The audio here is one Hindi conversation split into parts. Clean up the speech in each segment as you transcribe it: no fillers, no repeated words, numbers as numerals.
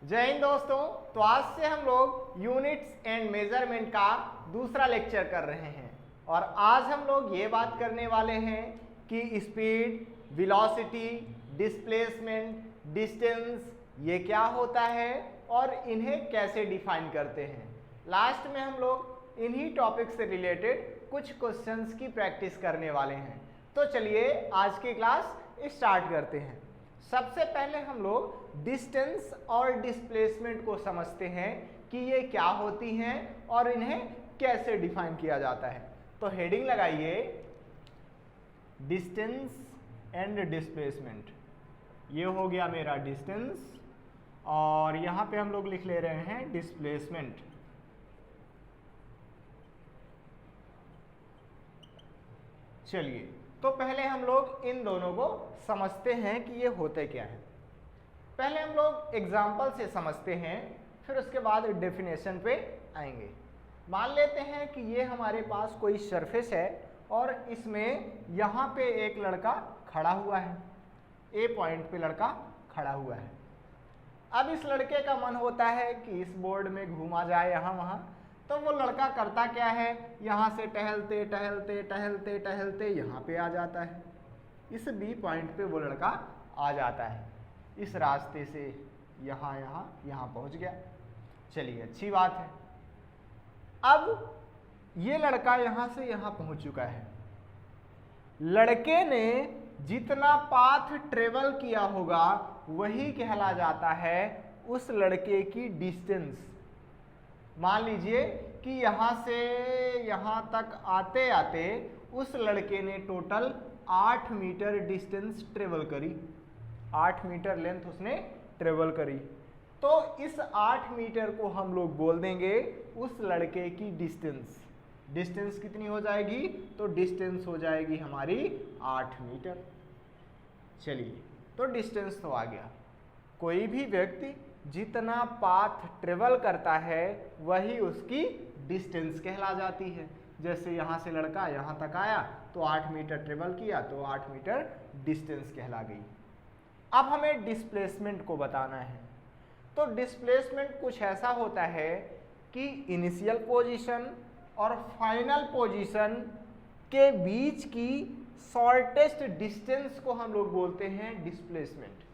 जय हिंद दोस्तों। तो आज से हम लोग यूनिट्स एंड मेजरमेंट का दूसरा लेक्चर कर रहे हैं और आज हम लोग ये बात करने वाले हैं कि स्पीड, वेलोसिटी, डिस्प्लेसमेंट, डिस्टेंस ये क्या होता है और इन्हें कैसे डिफाइन करते हैं। लास्ट में हम लोग इन्हीं टॉपिक से रिलेटेड कुछ क्वेश्चंस की प्रैक्टिस करने वाले हैं। तो चलिए आज की क्लास स्टार्ट करते हैं। सबसे पहले हम लोग डिस्टेंस और डिस्प्लेसमेंट को समझते हैं कि ये क्या होती हैं और इन्हें कैसे डिफाइन किया जाता है। तो हेडिंग लगाइए डिस्टेंस एंड डिस्प्लेसमेंट। ये हो गया मेरा डिस्टेंस और यहाँ पे हम लोग लिख ले रहे हैं डिस्प्लेसमेंट। चलिए तो पहले हम लोग इन दोनों को समझते हैं कि ये होते क्या है। पहले हम लोग एग्जाम्पल से समझते हैं, फिर उसके बाद डेफिनेशन पे आएंगे। मान लेते हैं कि ये हमारे पास कोई सरफेस है और इसमें यहाँ पे एक लड़का खड़ा हुआ है, ए पॉइंट पे लड़का खड़ा हुआ है। अब इस लड़के का मन होता है कि इस बोर्ड में घूमा जाए यहाँ वहाँ, तो वो लड़का करता क्या है, यहाँ से टहलते टहलते टहलते टहलते यहाँ पे आ जाता है। इस बी पॉइंट पे वो लड़का आ जाता है, इस रास्ते से यहाँ पहुँच गया। चलिए अच्छी बात है। अब ये लड़का यहाँ से यहाँ पहुँच चुका है। लड़के ने जितना पाथ ट्रेवल किया होगा वही कहला जाता है उस लड़के की डिस्टेंस। मान लीजिए कि यहाँ से यहाँ तक आते आते उस लड़के ने टोटल 8 मीटर डिस्टेंस ट्रेवल करी, 8 मीटर लेंथ उसने ट्रेवल करी। तो इस 8 मीटर को हम लोग बोल देंगे उस लड़के की डिस्टेंस। डिस्टेंस कितनी हो जाएगी, तो डिस्टेंस हो जाएगी हमारी 8 मीटर। चलिए तो डिस्टेंस तो आ गया। कोई भी व्यक्ति जितना पाथ ट्रेवल करता है वही उसकी डिस्टेंस कहला जाती है। जैसे यहाँ से लड़का यहाँ तक आया तो 8 मीटर ट्रेवल किया तो 8 मीटर डिस्टेंस कहला गई। अब हमें डिस्प्लेसमेंट को बताना है। तो डिस्प्लेसमेंट कुछ ऐसा होता है कि इनिशियल पोजीशन और फाइनल पोजीशन के बीच की शॉर्टेस्ट डिस्टेंस को हम लोग बोलते हैं डिस्प्लेसमेंट।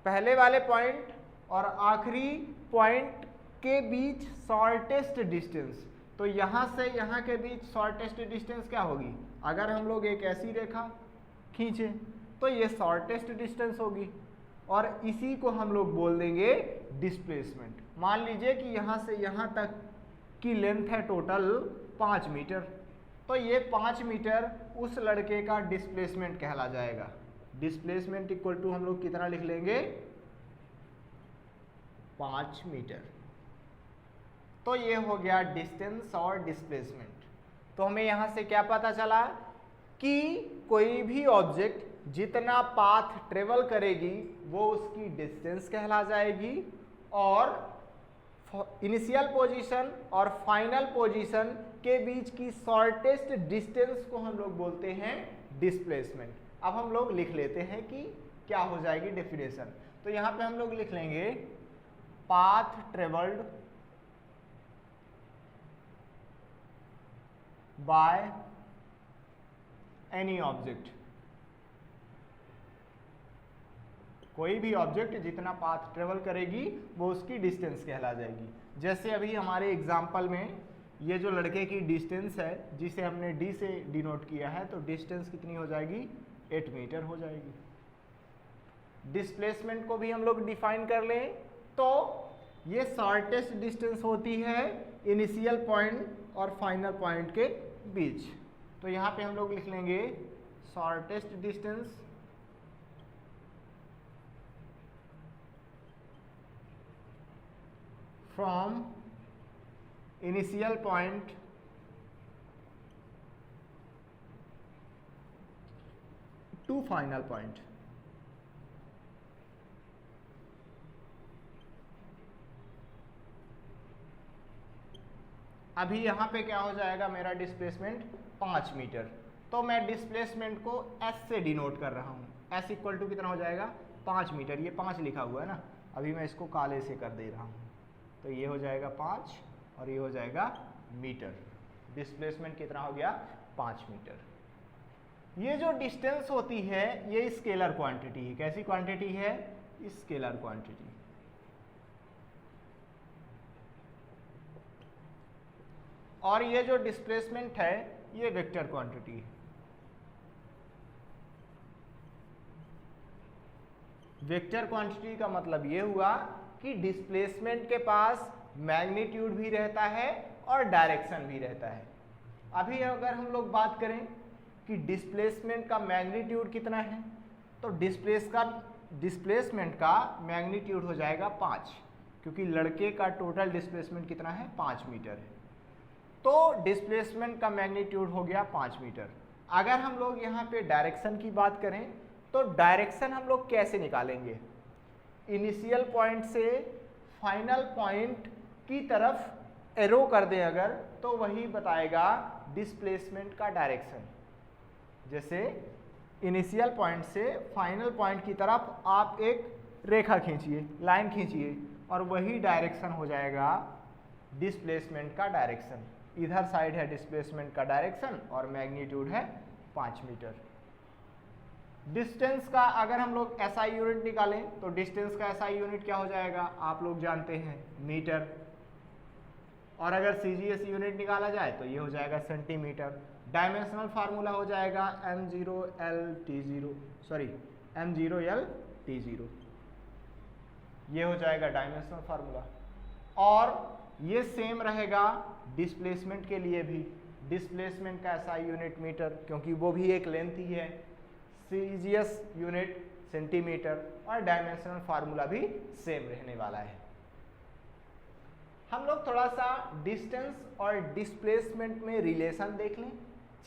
पहले वाले पॉइंट और आखिरी पॉइंट के बीच शॉर्टेस्ट डिस्टेंस। तो यहाँ से यहाँ के बीच शॉर्टेस्ट डिस्टेंस क्या होगी, अगर हम लोग एक ऐसी रेखा खींचे तो ये शॉर्टेस्ट डिस्टेंस होगी और इसी को हम लोग बोल देंगे डिस्प्लेसमेंट। मान लीजिए कि यहाँ से यहाँ तक की लेंथ है टोटल 5 मीटर, तो ये 5 मीटर उस लड़के का डिस्प्लेसमेंट कहला जाएगा। डिस्प्लेसमेंट इक्वल टू हम लोग कितना लिख लेंगे, 5 मीटर। तो ये हो गया डिस्टेंस और डिस्प्लेसमेंट। तो हमें यहाँ से क्या पता चला कि कोई भी ऑब्जेक्ट जितना पाथ ट्रेवल करेगी वो उसकी डिस्टेंस कहला जाएगी और इनिशियल पोजीशन और फाइनल पोजीशन के बीच की शॉर्टेस्ट डिस्टेंस को हम लोग बोलते हैं डिस्प्लेसमेंट। अब हम लोग लिख लेते हैं कि क्या हो जाएगी डेफिनेशन। तो यहाँ पे हम लोग लिख लेंगे path travelled by any object. कोई भी ऑब्जेक्ट जितना पाथ ट्रेवल करेगी वो उसकी डिस्टेंस कहला जाएगी। जैसे अभी हमारे एग्जाम्पल में ये जो लड़के की डिस्टेंस है जिसे हमने डी से डिनोट किया है, तो डिस्टेंस कितनी हो जाएगी, 8 मीटर हो जाएगी। डिस्प्लेसमेंट को भी हम लोग डिफाइन कर लें तो ये शॉर्टेस्ट डिस्टेंस होती है इनिशियल पॉइंट और फाइनल पॉइंट के बीच। तो यहाँ पे हम लोग लिख लेंगे shortest distance from initial point two final point. अभी यहाँ पे क्या हो जाएगा मेरा डिस्प्लेसमेंट 5 मीटर। तो मैं डिस्प्लेसमेंट को एस से डिनोट कर रहा हूँ। एस इक्वल टू कितना हो जाएगा, 5 मीटर। ये 5 लिखा हुआ है ना, अभी मैं इसको काले से कर दे रहा हूँ, तो ये हो जाएगा 5 और ये हो जाएगा मीटर। डिस्प्लेसमेंट कितना हो गया? 5 मीटर। ये जो डिस्टेंस होती है ये स्केलर क्वांटिटी है। कैसी क्वांटिटी है? Scalar quantity. और ये जो डिस्प्लेसमेंट है ये वेक्टर क्वांटिटी है। वेक्टर क्वांटिटी का मतलब ये हुआ कि डिस्प्लेसमेंट के पास मैग्नीट्यूड भी रहता है और डायरेक्शन भी रहता है। अभी अगर हम लोग बात करें कि डिस्प्लेसमेंट का मैग्नीट्यूड कितना है, तो डिस्प्लेसमेंट का मैग्नीट्यूड हो जाएगा 5, क्योंकि लड़के का टोटल डिस्प्लेसमेंट कितना है? 5 मीटर है। तो डिस्प्लेसमेंट का मैग्नीट्यूड हो गया 5 मीटर। अगर हम लोग यहाँ पे डायरेक्शन की बात करें तो डायरेक्शन हम लोग कैसे निकालेंगे? इनिशियल पॉइंट से फाइनल पॉइंट की तरफ एरो कर दें अगर, तो वही बताएगा डिस्प्लेसमेंट का डायरेक्शन। जैसे इनिशियल पॉइंट से फाइनल पॉइंट की तरफ आप एक रेखा खींचिए, लाइन खींचिए, और वही डायरेक्शन हो जाएगा डिस्प्लेसमेंट का डायरेक्शन। इधर साइड है डिस्प्लेसमेंट का डायरेक्शन और मैग्नीट्यूड है 5 मीटर। डिस्टेंस का अगर हम लोग एसआई यूनिट निकालें तो डिस्टेंस का एसआई यूनिट क्या हो जाएगा? आप लोग जानते हैं, मीटर। और अगर सीजीएस यूनिट निकाला जाए तो ये हो जाएगा सेंटीमीटर। डायमेंशनल फार्मूला हो जाएगा m0L T0, ये हो जाएगा डायमेंशनल फार्मूला। और ये सेम रहेगा डिस्प्लेसमेंट के लिए भी। डिस्प्लेसमेंट का एसआई यूनिट मीटर, क्योंकि वो भी एक लेंथ ही है। सीजीएस यूनिट सेंटीमीटर, और डायमेंशनल फार्मूला भी सेम रहने वाला है। हम लोग थोड़ा सा डिस्टेंस और डिस्प्लेसमेंट में रिलेशन देख लें,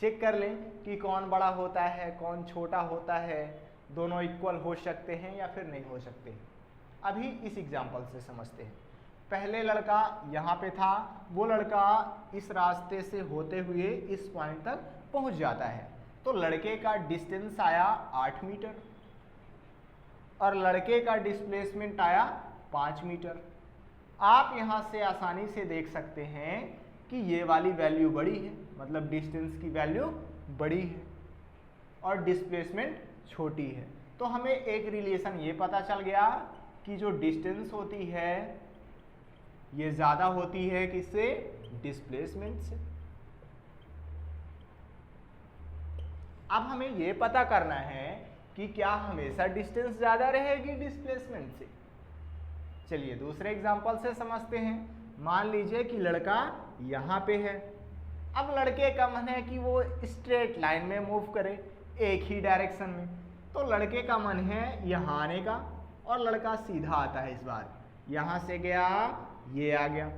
चेक कर लें कि कौन बड़ा होता है, कौन छोटा होता है, दोनों इक्वल हो सकते हैं या फिर नहीं हो सकते। अभी इस एग्जाम्पल से समझते हैं। पहले लड़का यहाँ पे था, वो लड़का इस रास्ते से होते हुए इस पॉइंट तक पहुँच जाता है, तो लड़के का डिस्टेंस आया 8 मीटर और लड़के का डिस्प्लेसमेंट आया 5 मीटर। आप यहाँ से आसानी से देख सकते हैं कि ये वाली वैल्यू बड़ी है, मतलब डिस्टेंस की वैल्यू बड़ी है और डिस्प्लेसमेंट छोटी है। तो हमें एक रिलेशन ये पता चल गया कि जो डिस्टेंस होती है ये ज़्यादा होती है किससे? डिस्प्लेसमेंट से। अब हमें ये पता करना है कि क्या हमेशा डिस्टेंस ज़्यादा रहेगी डिस्प्लेसमेंट से। चलिए दूसरे एग्जांपल से समझते हैं। मान लीजिए कि लड़का यहाँ पे है। अब लड़के का मन है कि वो स्ट्रेट लाइन में मूव करे, एक ही डायरेक्शन में। तो लड़के का मन है यहाँ आने का और लड़का सीधा आता है। इस बार यहाँ से गया, ये आ गया।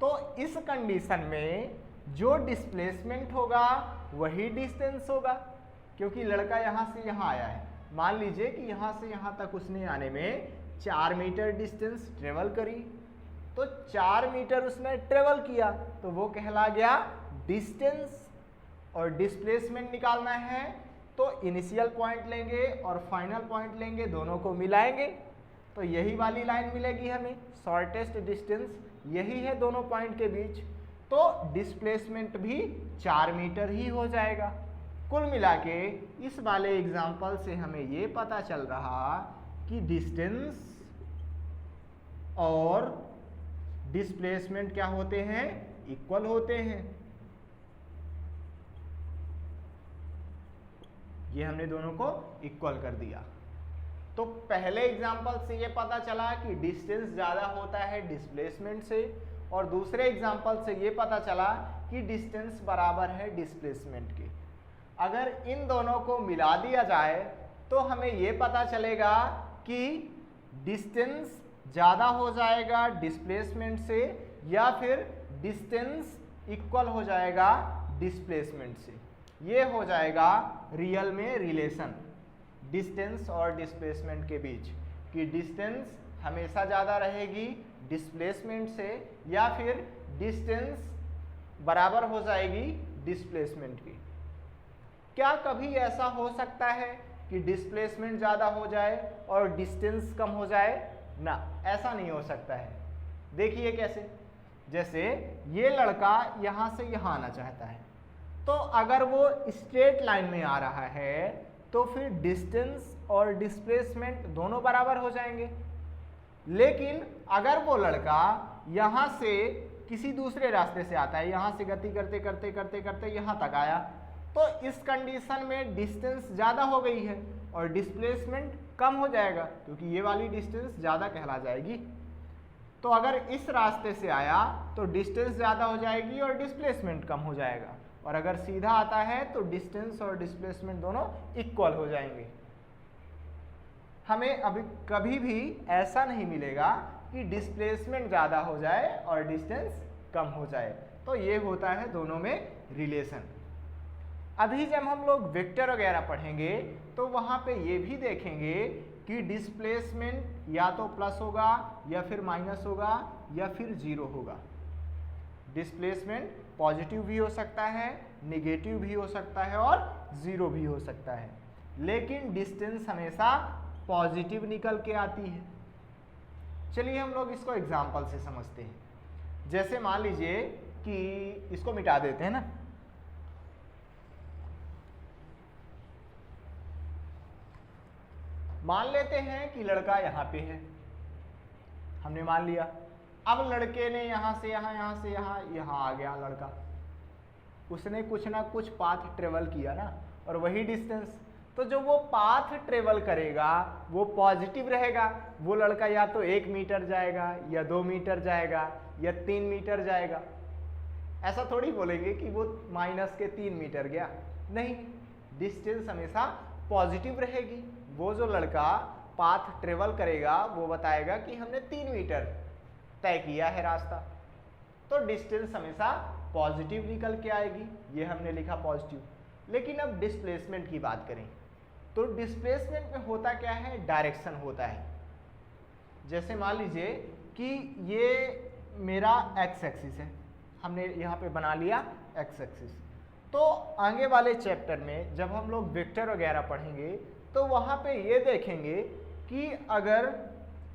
तो इस कंडीशन में जो डिस्प्लेसमेंट होगा वही डिस्टेंस होगा, क्योंकि लड़का यहाँ से यहाँ आया है। मान लीजिए कि यहाँ से यहाँ तक उसने आने में 4 मीटर डिस्टेंस ट्रेवल करी, तो 4 मीटर उसने ट्रेवल किया, तो वो कहला गया डिस्टेंस। और डिस्प्लेसमेंट निकालना है तो इनिशियल पॉइंट लेंगे और फाइनल पॉइंट लेंगे, दोनों को मिलाएंगे तो यही वाली लाइन मिलेगी हमें। शॉर्टेस्ट डिस्टेंस यही है दोनों पॉइंट के बीच, तो डिस्प्लेसमेंट भी 4 मीटर ही हो जाएगा। कुल मिला के इस वाले एग्जाम्पल से हमें ये पता चल रहा कि डिस्टेंस और डिस्प्लेसमेंट क्या होते हैं? इक्वल होते हैं। ये हमने दोनों को इक्वल कर दिया। तो पहले एग्जाम्पल से ये पता चला कि डिस्टेंस ज़्यादा होता है डिस्प्लेसमेंट से, और दूसरे एग्जाम्पल से ये पता चला कि डिस्टेंस बराबर है डिस्प्लेसमेंट के। अगर इन दोनों को मिला दिया जाए तो हमें ये पता चलेगा कि डिस्टेंस ज़्यादा हो जाएगा डिस्प्लेसमेंट से, या फिर डिस्टेंस इक्वल हो जाएगा डिस्प्लेसमेंट से। ये हो जाएगा रियल में रिलेशन डिस्टेंस और डिस्प्लेसमेंट के बीच, कि डिस्टेंस हमेशा ज़्यादा रहेगी डिस्प्लेसमेंट से, या फिर डिस्टेंस बराबर हो जाएगी डिस्प्लेसमेंट की। क्या कभी ऐसा हो सकता है कि डिस्प्लेसमेंट ज़्यादा हो जाए और डिस्टेंस कम हो जाए, ना, ऐसा नहीं हो सकता है। देखिए कैसे, जैसे ये लड़का यहाँ से यहाँ आना चाहता है, तो अगर वो स्ट्रेट लाइन में आ रहा है तो फिर डिस्टेंस और डिस्प्लेसमेंट दोनों बराबर हो जाएंगे। लेकिन अगर वो लड़का यहाँ से किसी दूसरे रास्ते से आता है, यहाँ से गति करते करते करते करते यहाँ तक आया, तो इस कंडीशन में डिस्टेंस ज़्यादा हो गई है और डिस्प्लेसमेंट कम हो जाएगा, क्योंकि ये वाली डिस्टेंस ज़्यादा कहला जाएगी। तो अगर इस रास्ते से आया तो डिस्टेंस ज़्यादा हो जाएगी और डिस्प्लेसमेंट कम हो जाएगा, और अगर सीधा आता है तो डिस्टेंस और डिस्प्लेसमेंट दोनों इक्वल हो जाएंगे। हमें अभी कभी भी ऐसा नहीं मिलेगा कि डिस्प्लेसमेंट ज़्यादा हो जाए और डिस्टेंस कम हो जाए। तो ये होता है दोनों में रिलेशन। अभी जब हम लोग वेक्टर वगैरह पढ़ेंगे तो वहाँ पे ये भी देखेंगे कि डिस्प्लेसमेंट या तो प्लस होगा या फिर माइनस होगा या फिर जीरो होगा। डिस्प्लेसमेंट पॉजिटिव भी हो सकता है, निगेटिव भी हो सकता है और जीरो भी हो सकता है, लेकिन डिस्टेंस हमेशा पॉजिटिव निकल के आती है। चलिए हम लोग इसको एग्जाम्पल से समझते हैं। जैसे मान लीजिए कि इसको मिटा देते हैं ना, मान लेते हैं कि लड़का यहाँ पे है, हमने मान लिया। अब लड़के ने यहाँ से यहाँ, यहाँ से यहाँ, यहाँ आ गया लड़का, उसने कुछ ना कुछ पाथ ट्रेवल किया ना, और वही डिस्टेंस। तो जो वो पाथ ट्रेवल करेगा वो पॉजिटिव रहेगा। वो लड़का या तो 1 मीटर जाएगा या 2 मीटर जाएगा या 3 मीटर जाएगा। ऐसा थोड़ी बोलेंगे कि वो माइनस के 3 मीटर गया, नहीं, डिस्टेंस हमेशा पॉजिटिव रहेगी। वो जो लड़का पाथ ट्रेवल करेगा वो बताएगा कि हमने 3 मीटर तय किया है रास्ता, तो डिस्टेंस हमेशा पॉजिटिव निकल के आएगी, ये हमने लिखा पॉजिटिव। लेकिन अब डिस्प्लेसमेंट की बात करें तो डिस्प्लेसमेंट में होता क्या है, डायरेक्शन होता है। जैसे मान लीजिए कि ये मेरा एक्स एक्सिस है, हमने यहाँ पे बना लिया एक्स एक्सिस। तो आगे वाले चैप्टर में जब हम लोग वेक्टर वगैरह पढ़ेंगे तो वहाँ पे ये देखेंगे कि अगर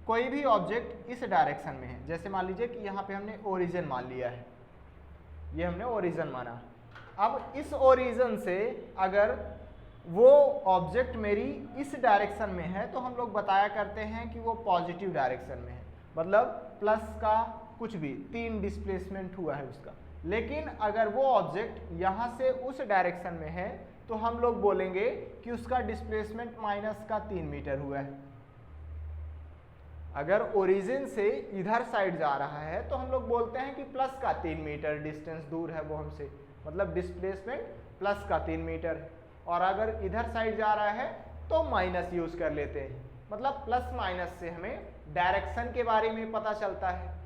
कोई भी ऑब्जेक्ट इस डायरेक्शन में है, जैसे मान लीजिए कि यहाँ पे हमने ओरिजिन मान लिया है, ये हमने ओरिजिन माना। अब इस ओरिजिन से अगर वो ऑब्जेक्ट मेरी इस डायरेक्शन में है तो हम लोग बताया करते हैं कि वो पॉजिटिव डायरेक्शन में है, मतलब प्लस का कुछ भी 3 डिस्प्लेसमेंट हुआ है उसका। लेकिन अगर वो ऑब्जेक्ट यहाँ से उस डायरेक्शन में है तो हम लोग बोलेंगे कि उसका डिस्प्लेसमेंट माइनस का 3 मीटर हुआ है। अगर ओरिजिन से इधर साइड जा रहा है तो हम लोग बोलते हैं कि प्लस का 3 मीटर डिस्टेंस दूर है वो हमसे, मतलब डिस्प्लेसमेंट प्लस का 3 मीटर है। और अगर इधर साइड जा रहा है तो माइनस यूज कर लेते हैं, मतलब प्लस माइनस से हमें डायरेक्शन के बारे में पता चलता है।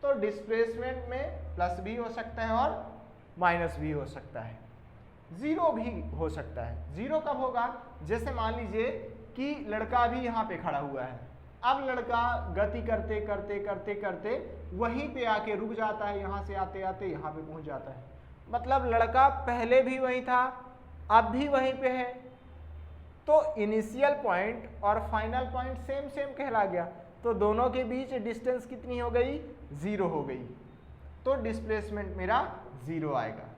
तो डिस्प्लेसमेंट में प्लस भी हो सकता है और माइनस भी हो सकता है, जीरो भी हो सकता है। जीरो कब होगा, जैसे मान लीजिए कि लड़का भी यहाँ पे खड़ा हुआ है, अब लड़का गति करते करते करते करते वहीं पे आके रुक जाता है, यहाँ से आते आते यहाँ पे पहुँच जाता है, मतलब लड़का पहले भी वहीं था अब भी वहीं पे है। तो इनिशियल पॉइंट और फाइनल पॉइंट सेम सेम कहला गया, तो दोनों के बीच डिस्टेंस कितनी हो गई, जीरो हो गई। तो डिस्प्लेसमेंट मेरा जीरो आएगा।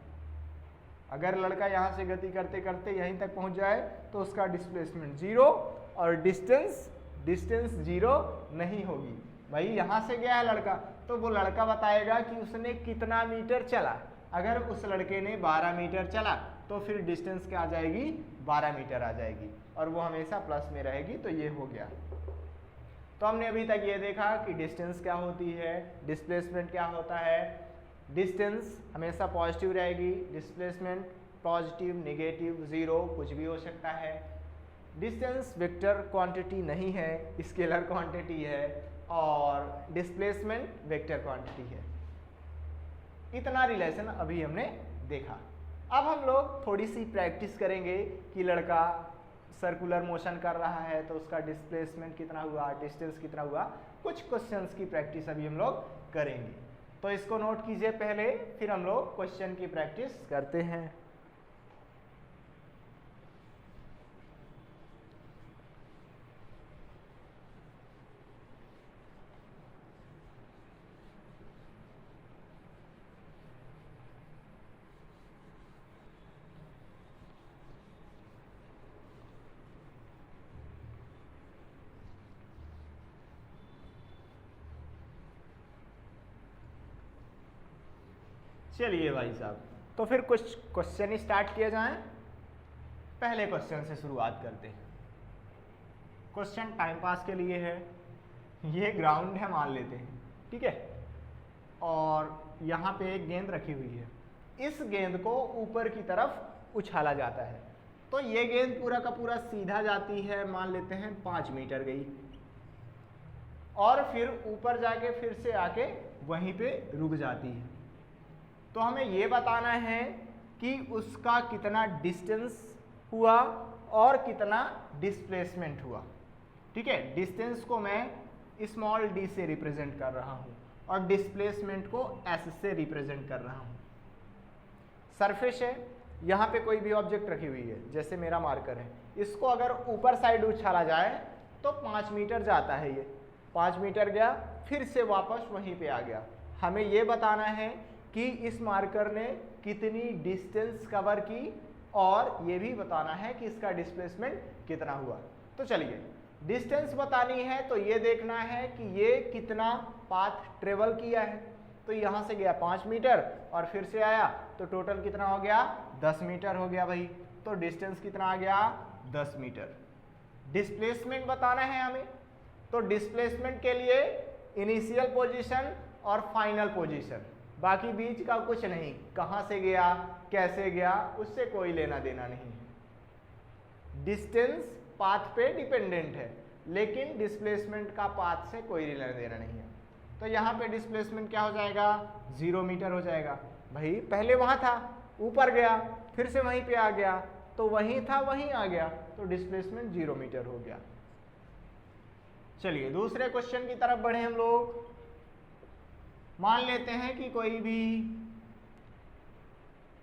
अगर लड़का यहाँ से गति करते करते यहीं तक पहुँच जाए तो उसका डिस्प्लेसमेंट जीरो और डिस्टेंस जीरो नहीं होगी। भाई यहाँ से गया है लड़का तो वो लड़का बताएगा कि उसने कितना मीटर चला। अगर उस लड़के ने 12 मीटर चला तो फिर डिस्टेंस क्या आ जाएगी, 12 मीटर आ जाएगी, और वो हमेशा प्लस में रहेगी। तो ये हो गया। तो हमने अभी तक ये देखा कि डिस्टेंस क्या होती है, डिस्प्लेसमेंट क्या होता है। डिस्टेंस हमेशा पॉजिटिव रहेगी, डिस्प्लेसमेंट पॉजिटिव, नेगेटिव, जीरो कुछ भी हो सकता है। डिस्टेंस वेक्टर क्वांटिटी नहीं है, स्केलर क्वांटिटी है, और डिस्प्लेसमेंट वेक्टर क्वांटिटी है। इतना रिलेशन अभी हमने देखा। अब हम लोग थोड़ी सी प्रैक्टिस करेंगे कि लड़का सर्कुलर मोशन कर रहा है तो उसका डिस्प्लेसमेंट कितना हुआ, डिस्टेंस कितना हुआ। कुछ क्वेश्चंस की प्रैक्टिस अभी हम लोग करेंगे, तो इसको नोट कीजिए पहले, फिर हम लोग क्वेश्चन की प्रैक्टिस करते हैं। चलिए भाई साहब, तो फिर कुछ क्वेश्चन ही स्टार्ट किया जाए। पहले क्वेश्चन से शुरुआत करते हैं। क्वेश्चन टाइम पास के लिए है। ये ग्राउंड है मान लेते हैं, ठीक है, और यहाँ पे एक गेंद रखी हुई है। इस गेंद को ऊपर की तरफ उछाला जाता है, तो ये गेंद पूरा का पूरा सीधा जाती है, मान लेते हैं 5 मीटर गई, और फिर ऊपर जाके फिर से आके वहीं पे रुक जाती है। तो हमें ये बताना है कि उसका कितना डिस्टेंस हुआ और कितना डिस्प्लेसमेंट हुआ, ठीक है। डिस्टेंस को मैं स्मॉल डी से रिप्रेजेंट कर रहा हूँ और डिस्प्लेसमेंट को एस से रिप्रेजेंट कर रहा हूँ। सरफेस है, यहाँ पे कोई भी ऑब्जेक्ट रखी हुई है, जैसे मेरा मार्कर है, इसको अगर ऊपर साइड उछाला जाए तो 5 मीटर जाता है। ये 5 मीटर गया, फिर से वापस वहीं पे आ गया। हमें ये बताना है कि इस मार्कर ने कितनी डिस्टेंस कवर की, और ये भी बताना है कि इसका डिस्प्लेसमेंट कितना हुआ। तो चलिए, डिस्टेंस बतानी है तो ये देखना है कि ये कितना पाथ ट्रेवल किया है। तो यहाँ से गया 5 मीटर और फिर से आया, तो टोटल कितना हो गया, 10 मीटर हो गया भाई। तो डिस्टेंस कितना आ गया, 10 मीटर। डिस्प्लेसमेंट बताना है हमें, तो डिस्प्लेसमेंट के लिए इनिशियल पोजीशन और फाइनल पोजीशन, बाकी बीच का कुछ नहीं, कहाँ से गया कैसे गया उससे कोई लेना देना नहीं है। डिस्टेंस पाथ पे डिपेंडेंट है, लेकिन डिस्प्लेसमेंट का पाथ से कोई लेना देना नहीं है। तो यहाँ पे डिस्प्लेसमेंट क्या हो जाएगा, 0 मीटर हो जाएगा। भाई पहले वहाँ था, ऊपर गया, फिर से वहीं पे आ गया, तो वहीं था वहीं आ गया, तो डिस्प्लेसमेंट 0 मीटर हो गया। चलिए दूसरे क्वेश्चन की तरफ बढ़े हम लोग। मान लेते हैं कि कोई भी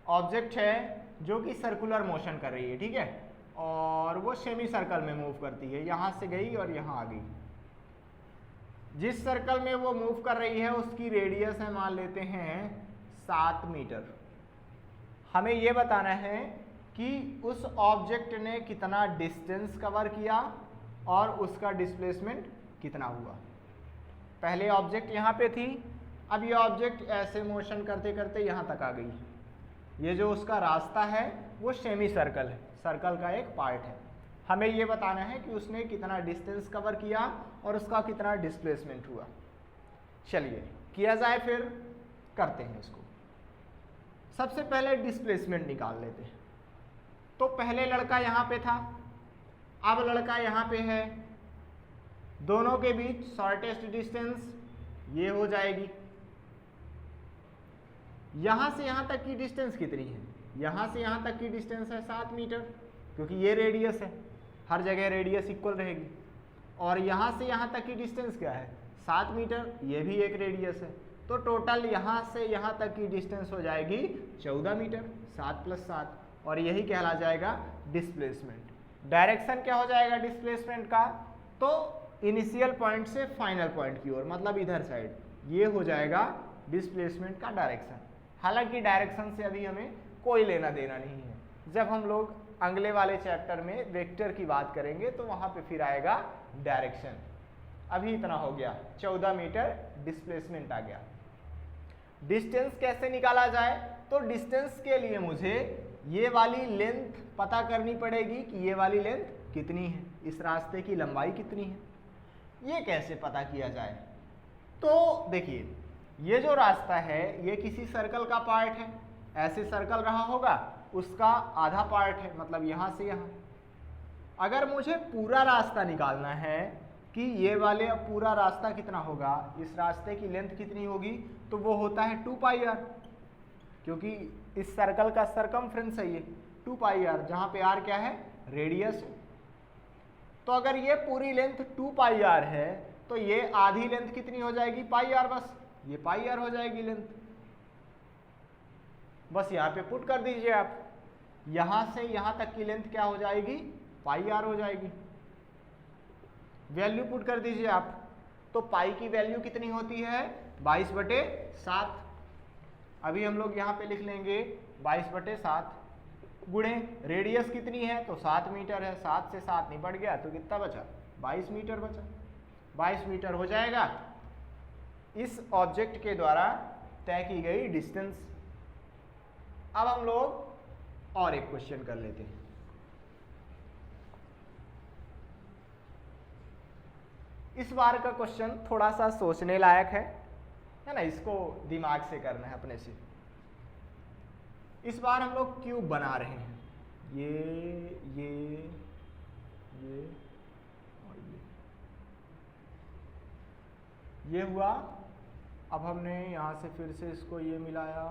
ऑब्जेक्ट है जो कि सर्कुलर मोशन कर रही है, ठीक है, और वो सेमी सर्कल में मूव करती है, यहाँ से गई और यहाँ आ गई। जिस सर्कल में वो मूव कर रही है उसकी रेडियस है, मान लेते हैं 7 मीटर। हमें ये बताना है कि उस ऑब्जेक्ट ने कितना डिस्टेंस कवर किया और उसका डिस्प्लेसमेंट कितना हुआ। पहले ऑब्जेक्ट यहाँ पे थी, अब ये ऑब्जेक्ट ऐसे मोशन करते करते यहाँ तक आ गई। ये जो उसका रास्ता है वो सेमी सर्कल है, सर्कल का एक पार्ट है। हमें ये बताना है कि उसने कितना डिस्टेंस कवर किया और उसका कितना डिस्प्लेसमेंट हुआ। चलिए किया जाए, फिर करते हैं इसको। सबसे पहले डिस्प्लेसमेंट निकाल लेते हैं। तो पहले लड़का यहाँ पे था, अब लड़का यहाँ पे है, दोनों के बीच शॉर्टेस्ट डिस्टेंस ये हो जाएगी। यहाँ से यहाँ तक की डिस्टेंस कितनी है, यहाँ से यहाँ तक की डिस्टेंस है 7 मीटर, क्योंकि ये रेडियस है, हर जगह रेडियस इक्वल रहेगी। और यहाँ से यहाँ तक की डिस्टेंस क्या है, 7 मीटर, ये भी एक रेडियस है। तो टोटल यहाँ से यहाँ तक की डिस्टेंस हो जाएगी 14 मीटर, 7 + 7, और यही कहला जाएगा डिस्प्लेसमेंट। डायरेक्शन क्या हो जाएगा डिस्प्लेसमेंट का, तो इनिशियल पॉइंट से फाइनल पॉइंट की ओर, मतलब इधर साइड, ये हो जाएगा डिस्प्लेसमेंट का डायरेक्शन। हालांकि डायरेक्शन से अभी हमें कोई लेना देना नहीं है, जब हम लोग अगले वाले चैप्टर में वेक्टर की बात करेंगे तो वहाँ पे फिर आएगा डायरेक्शन। अभी इतना हो गया, 14 मीटर डिस्प्लेसमेंट आ गया। डिस्टेंस कैसे निकाला जाए, तो डिस्टेंस के लिए मुझे ये वाली लेंथ पता करनी पड़ेगी कि ये वाली लेंथ कितनी है, इस रास्ते की लंबाई कितनी है। ये कैसे पता किया जाए, तो देखिए ये जो रास्ता है ये किसी सर्कल का पार्ट है, ऐसे सर्कल रहा होगा, उसका आधा पार्ट है, मतलब यहाँ से यहाँ। अगर मुझे पूरा रास्ता निकालना है कि ये वाले पूरा रास्ता कितना होगा, इस रास्ते की लेंथ कितनी होगी, तो वो होता है 2πr, क्योंकि इस सर्कल का सरकमफ्रेंस है ये 2πr, जहाँ पे r क्या है, रेडियस है। तो अगर ये पूरी लेंथ 2πr है तो ये आधी लेंथ कितनी हो जाएगी, πr, बस ये πr हो जाएगी लेंथ। बस यहाँ पे पुट कर दीजिए आप, यहाँ से यहाँ तक की लेंथ क्या हो जाएगी, πr हो जाएगी। वैल्यू पुट कर दीजिए आप, तो पाई की वैल्यू कितनी होती है, 22/7। अभी हम लोग यहाँ पे लिख लेंगे 22/7 गुणे रेडियस कितनी है, तो 7 मीटर है, 7 से 7 निपट गया तो कितना बचा, 22 मीटर बचा। 22 मीटर हो जाएगा इस ऑब्जेक्ट के द्वारा तय की गई डिस्टेंस। अब हम लोग और एक क्वेश्चन कर लेते हैं। इस बार का क्वेश्चन थोड़ा सा सोचने लायक है ना, इसको दिमाग से करना है अपने से। इस बार हम लोग क्यूब बना रहे हैं, ये और ये हुआ। अब हमने यहाँ से फिर से इसको ये मिलाया,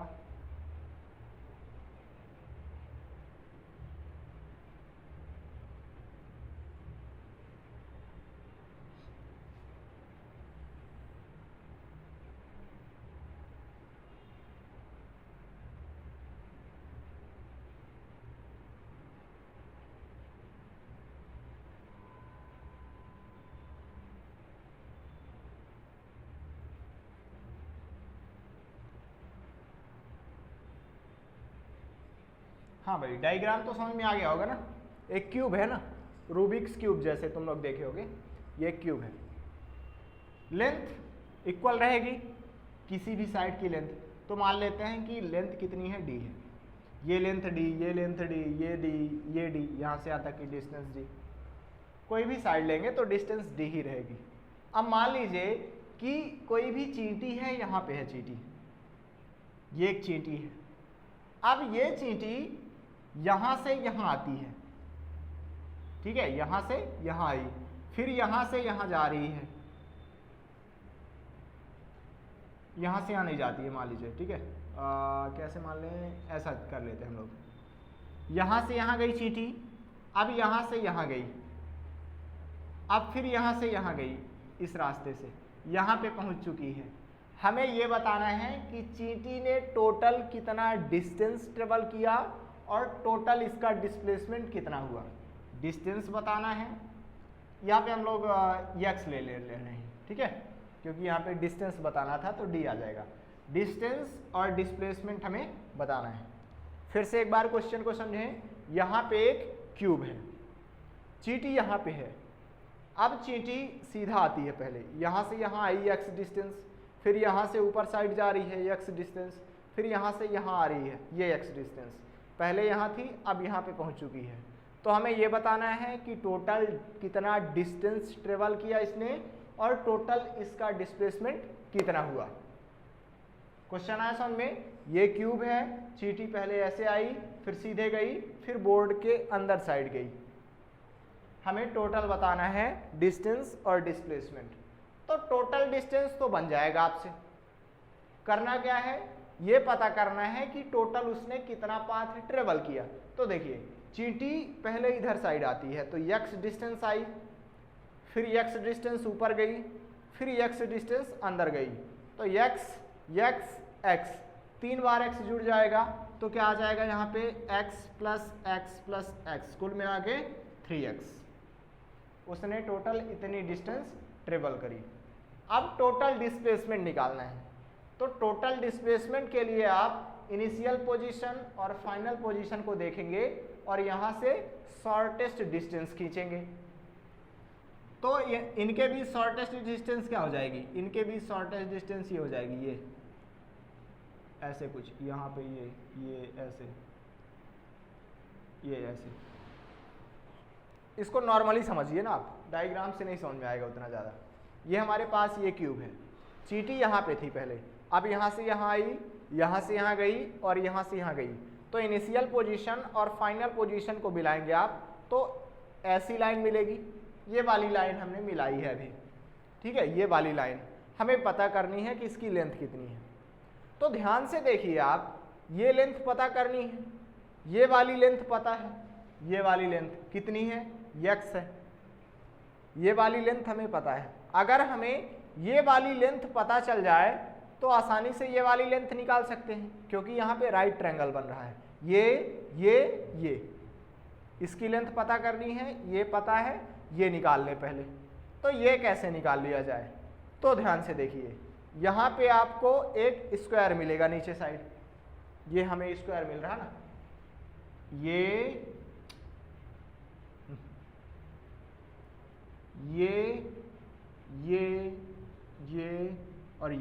हाँ भाई डायग्राम तो समझ में आ गया होगा ना। एक क्यूब है ना, रूबिक्स क्यूब जैसे तुम लोग देखे होगे, ये क्यूब है। लेंथ इक्वल रहेगी किसी भी साइड की लेंथ, तो मान लेते हैं कि लेंथ कितनी है, डी है। ये लेंथ डी, ये लेंथ डी, ये डी, ये डी, यहाँ से यहाँ तक की डिस्टेंस डी। कोई भी साइड लेंगे तो डिस्टेंस डी ही रहेगी। अब मान लीजिए कि कोई भी चींटी है, यहाँ पे है चींटी, ये एक चींटी है। अब ये चींटी यहाँ से यहाँ आती है, ठीक है, यहाँ से यहाँ आई, फिर यहाँ से यहाँ जा रही है, यहाँ से यहाँ नहीं जाती है मान लीजिए, ठीक है। कैसे मान लें, ऐसा कर लेते हैं हम लोग। यहाँ से यहाँ गई चींटी, अब यहाँ से यहाँ गई, अब फिर यहाँ से यहाँ गई, इस रास्ते से यहाँ पे पहुँच चुकी है। हमें ये बताना है कि चींटी ने टोटल कितना डिस्टेंस ट्रेवल किया और टोटल इसका डिस्प्लेसमेंट कितना हुआ, डिस्टेंस बताना है। यहाँ पे हम लोग एक्स ले रहे हैं, ठीक है, क्योंकि यहाँ पे डिस्टेंस बताना था तो डी आ जाएगा। डिस्टेंस और डिस्प्लेसमेंट हमें बताना है। फिर से एक बार क्वेश्चन को समझें। यहाँ पे एक क्यूब है, चींटी यहाँ पे है। अब चींटी सीधा आती है, पहले यहाँ से यहाँ आई एक्स डिस्टेंस, फिर यहाँ से ऊपर साइड जा रही है एक्स डिस्टेंस, फिर यहाँ से यहाँ आ रही है ये एक्स डिस्टेंस। पहले यहाँ थी, अब यहाँ पे पहुँच चुकी है। तो हमें ये बताना है कि टोटल कितना डिस्टेंस ट्रेवल किया इसने और टोटल इसका डिस्प्लेसमेंट कितना हुआ। क्वेश्चन आया समझ में। ये क्यूब है, चींटी पहले ऐसे आई, फिर सीधे गई, फिर बोर्ड के अंदर साइड गई। हमें टोटल बताना है डिस्टेंस और डिस्प्लेसमेंट। तो टोटल डिस्टेंस तो बन जाएगा आपसे। करना क्या है, ये पता करना है कि टोटल उसने कितना पाथ ट्रेवल किया। तो देखिए चींटी पहले इधर साइड आती है तो x डिस्टेंस आई, फिर x डिस्टेंस ऊपर गई, फिर x डिस्टेंस अंदर गई। तो x x x 3 बार x जुड़ जाएगा तो क्या आ जाएगा यहाँ पे x प्लस x कुल मिला के 3x। उसने टोटल इतनी डिस्टेंस ट्रेवल करी। अब टोटल डिस्प्लेसमेंट निकालना है। तो टोटल डिस्प्लेसमेंट के लिए आप इनिशियल पोजीशन और फाइनल पोजीशन को देखेंगे और यहाँ से शॉर्टेस्ट डिस्टेंस खींचेंगे। तो ये इनके भी शॉर्टेस्ट डिस्टेंस क्या हो जाएगी, इनके भी शॉर्टेस्ट डिस्टेंस ये हो जाएगी, ये ऐसे कुछ, यहाँ पे ये ऐसे, ये ऐसे। इसको नॉर्मली समझिए ना आप, डायग्राम से नहीं समझ में आएगा उतना ज़्यादा। ये हमारे पास ये क्यूब है, चींटी यहाँ पे थी पहले, अब यहाँ से यहाँ आई, यहाँ से यहाँ गई और यहाँ से यहाँ गई। तो इनिशियल पोजीशन और फाइनल पोजीशन को मिलाएंगे आप तो ऐसी लाइन मिलेगी। ये वाली लाइन हमने मिलाई है अभी, ठीक है। ये वाली लाइन हमें पता करनी है कि इसकी लेंथ कितनी है। तो ध्यान से देखिए आप, ये लेंथ पता करनी है, ये वाली लेंथ पता है, ये वाली लेंथ कितनी है, x है। ये वाली लेंथ हमें पता है। अगर हमें ये वाली लेंथ पता चल जाए तो आसानी से ये वाली लेंथ निकाल सकते हैं, क्योंकि यहाँ पे राइट ट्रायंगल बन रहा है। ये इसकी लेंथ पता करनी है, ये पता है, ये निकाल ले पहले। तो ये कैसे निकाल लिया जाए, तो ध्यान से देखिए। यहाँ पे आपको एक स्क्वायर मिलेगा नीचे साइड, ये हमें स्क्वायर मिल रहा ना, ये और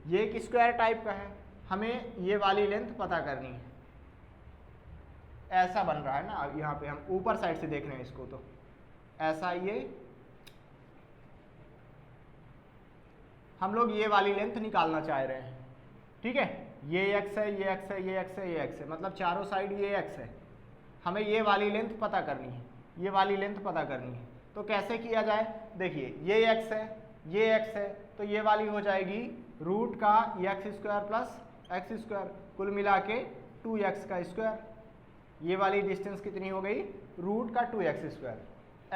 ये एक स्क्वायर टाइप का है। हमें ये वाली लेंथ पता करनी है। ऐसा बन रहा है ना, अब यहाँ पे हम ऊपर साइड से देख रहे हैं इसको, तो ऐसा ये हम लोग ये वाली लेंथ निकालना चाह रहे हैं, ठीक है। ये x है, ये x है, ये x है, ये x है, मतलब चारों साइड ये x है। हमें ये वाली लेंथ पता करनी है, ये वाली लेंथ पता करनी है। तो कैसे किया जाए, देखिए ये x है, ये x है, तो ये वाली हो जाएगी रूट का x square plus x square, कुल मिला के 2x का स्क्वायर। ये वाली डिस्टेंस कितनी हो गई, रूट का 2x स्क्वायर,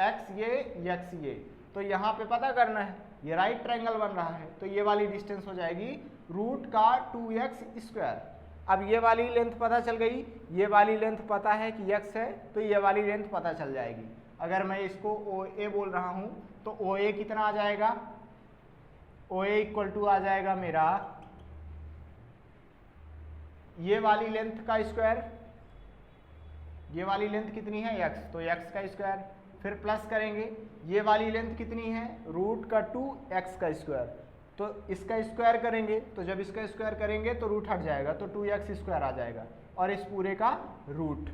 x ये x ये, तो यहाँ पे पता करना है, ये राइट ट्रायंगल बन रहा है, तो ये वाली डिस्टेंस हो जाएगी रूट का 2x स्क्वायर। अब ये वाली लेंथ पता चल गई, ये वाली लेंथ पता है कि x है, तो ये वाली लेंथ पता चल जाएगी। अगर मैं इसको OA बोल रहा हूँ तो OA कितना आ जाएगा, OA इक्वल टू आ जाएगा मेरा ये वाली लेंथ का स्क्वायर, ये वाली लेंथ कितनी है x, तो x का स्क्वायर, फिर प्लस करेंगे ये वाली लेंथ कितनी है, रूट का 2x का स्क्वायर, तो इसका स्क्वायर करेंगे, तो जब इसका स्क्वायर करेंगे तो रूट हट जाएगा, तो 2x स्क्वायर आ जाएगा, और इस पूरे का रूट,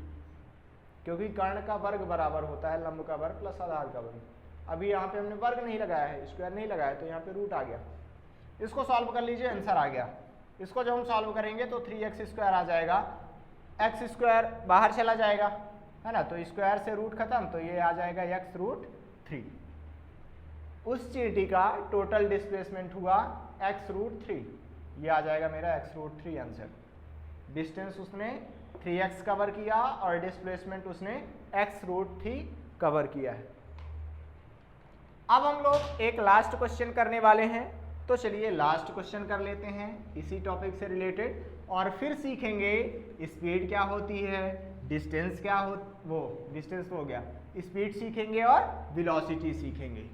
क्योंकि कर्ण का वर्ग बराबर होता है लंब का वर्ग प्लस आधार का वर्ग। अभी यहाँ पे हमने वर्ग नहीं लगाया है, स्क्वायर नहीं लगाया, तो यहाँ पे रूट आ गया। इसको सॉल्व कर लीजिए, आंसर आ गया। इसको जब हम सॉल्व करेंगे तो 3x स्क्वायर आ जाएगा, x स्क्वायर बाहर चला जाएगा, है ना, तो स्क्वायर से रूट खत्म, तो ये आ जाएगा x रूट 3। उस चींटी का टोटल डिस्प्लेसमेंट हुआ x रूट 3, ये आ जाएगा मेरा x रूट 3 आंसर। डिस्टेंस उसने 3x कवर किया और डिस्प्लेसमेंट उसने x रूट 3 कवर किया है। अब हम लोग एक लास्ट क्वेश्चन करने वाले हैं, तो चलिए लास्ट क्वेश्चन कर लेते हैं इसी टॉपिक से रिलेटेड, और फिर सीखेंगे स्पीड क्या होती है, डिस्टेंस क्या हो, वो डिस्टेंस हो गया, स्पीड सीखेंगे और वेलोसिटी सीखेंगे।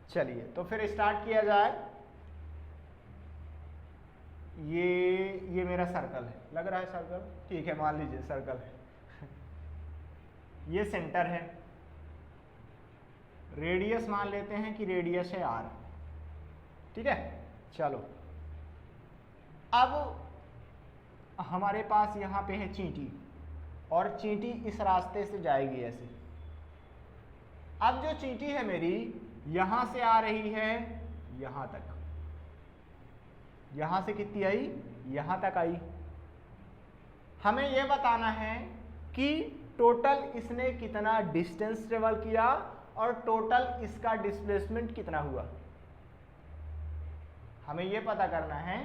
चलिए तो फिर स्टार्ट किया जाए। ये मेरा सर्कल है, लग रहा है सर्कल, ठीक है, मान लीजिए सर्कल है। ये सेंटर है, रेडियस मान लेते हैं कि रेडियस है r, ठीक है। चलो अब हमारे पास यहाँ पे है चींटी, और चींटी इस रास्ते से जाएगी ऐसे। अब जो चींटी है मेरी यहां से आ रही है यहां तक, यहां से कितनी आई, यहां तक आई। हमें यह बताना है कि टोटल इसने कितना डिस्टेंस ट्रेवल किया और टोटल इसका डिस्प्लेसमेंट कितना हुआ। हमें यह पता करना है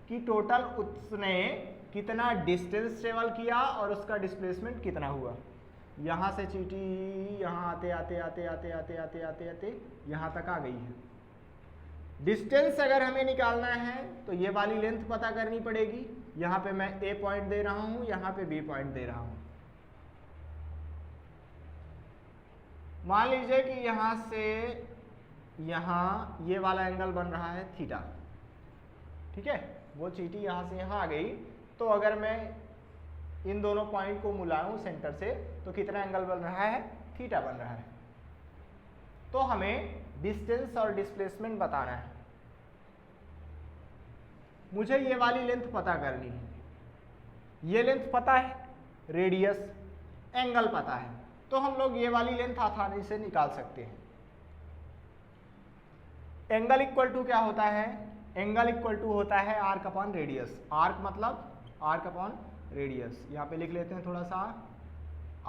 कि टोटल उसने कितना डिस्टेंस ट्रेवल किया और उसका डिस्प्लेसमेंट कितना हुआ। यहाँ से चींटी यहाँ आते आते आते आते आते आते आते आते यहाँ तक आ गई है। डिस्टेंस अगर हमें निकालना है तो ये वाली लेंथ पता करनी पड़ेगी। यहाँ पे मैं A पॉइंट दे रहा हूँ, यहाँ पे B पॉइंट दे रहा हूँ। मान लीजिए कि यहाँ से यहाँ ये वाला एंगल बन रहा है थीटा, ठीक है। वो चींटी यहाँ से यहाँ आ गई, तो अगर मैं इन दोनों पॉइंट को मिलाऊं सेंटर से तो कितना एंगल बन रहा है, थीटा बन रहा है। तो हमें डिस्टेंस और डिस्प्लेसमेंट बताना है। मुझे ये वाली लेंथ पता करनी है, ये लेंथ पता है, रेडियस, एंगल पता है, तो हम लोग ये वाली लेंथ आसानी से निकाल सकते हैं। एंगल इक्वल टू क्या होता है, एंगल इक्वल टू होता है आर्क अपॉन रेडियस। आर्क मतलब आर्क अपॉन रेडियस, यहाँ पे लिख लेते हैं थोड़ा सा,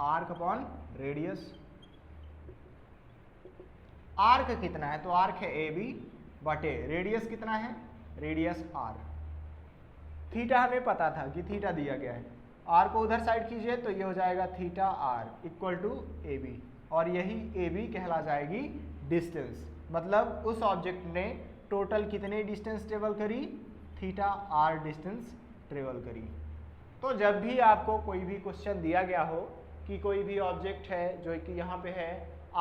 आर्क अपॉन रेडियस। आर्क कितना है, तो आर्क है AB बटे रेडियस कितना है, रेडियस R। थीटा हमें पता था कि थीटा दिया गया है, R को उधर साइड कीजिए तो ये हो जाएगा theta R equal to AB, और यही AB कहला जाएगी डिस्टेंस। मतलब उस ऑब्जेक्ट ने टोटल कितने डिस्टेंस ट्रेवल करी, थीटा R डिस्टेंस ट्रेवल करी। तो जब भी आपको कोई भी क्वेश्चन दिया गया हो कि कोई भी ऑब्जेक्ट है जो कि यहाँ पे है,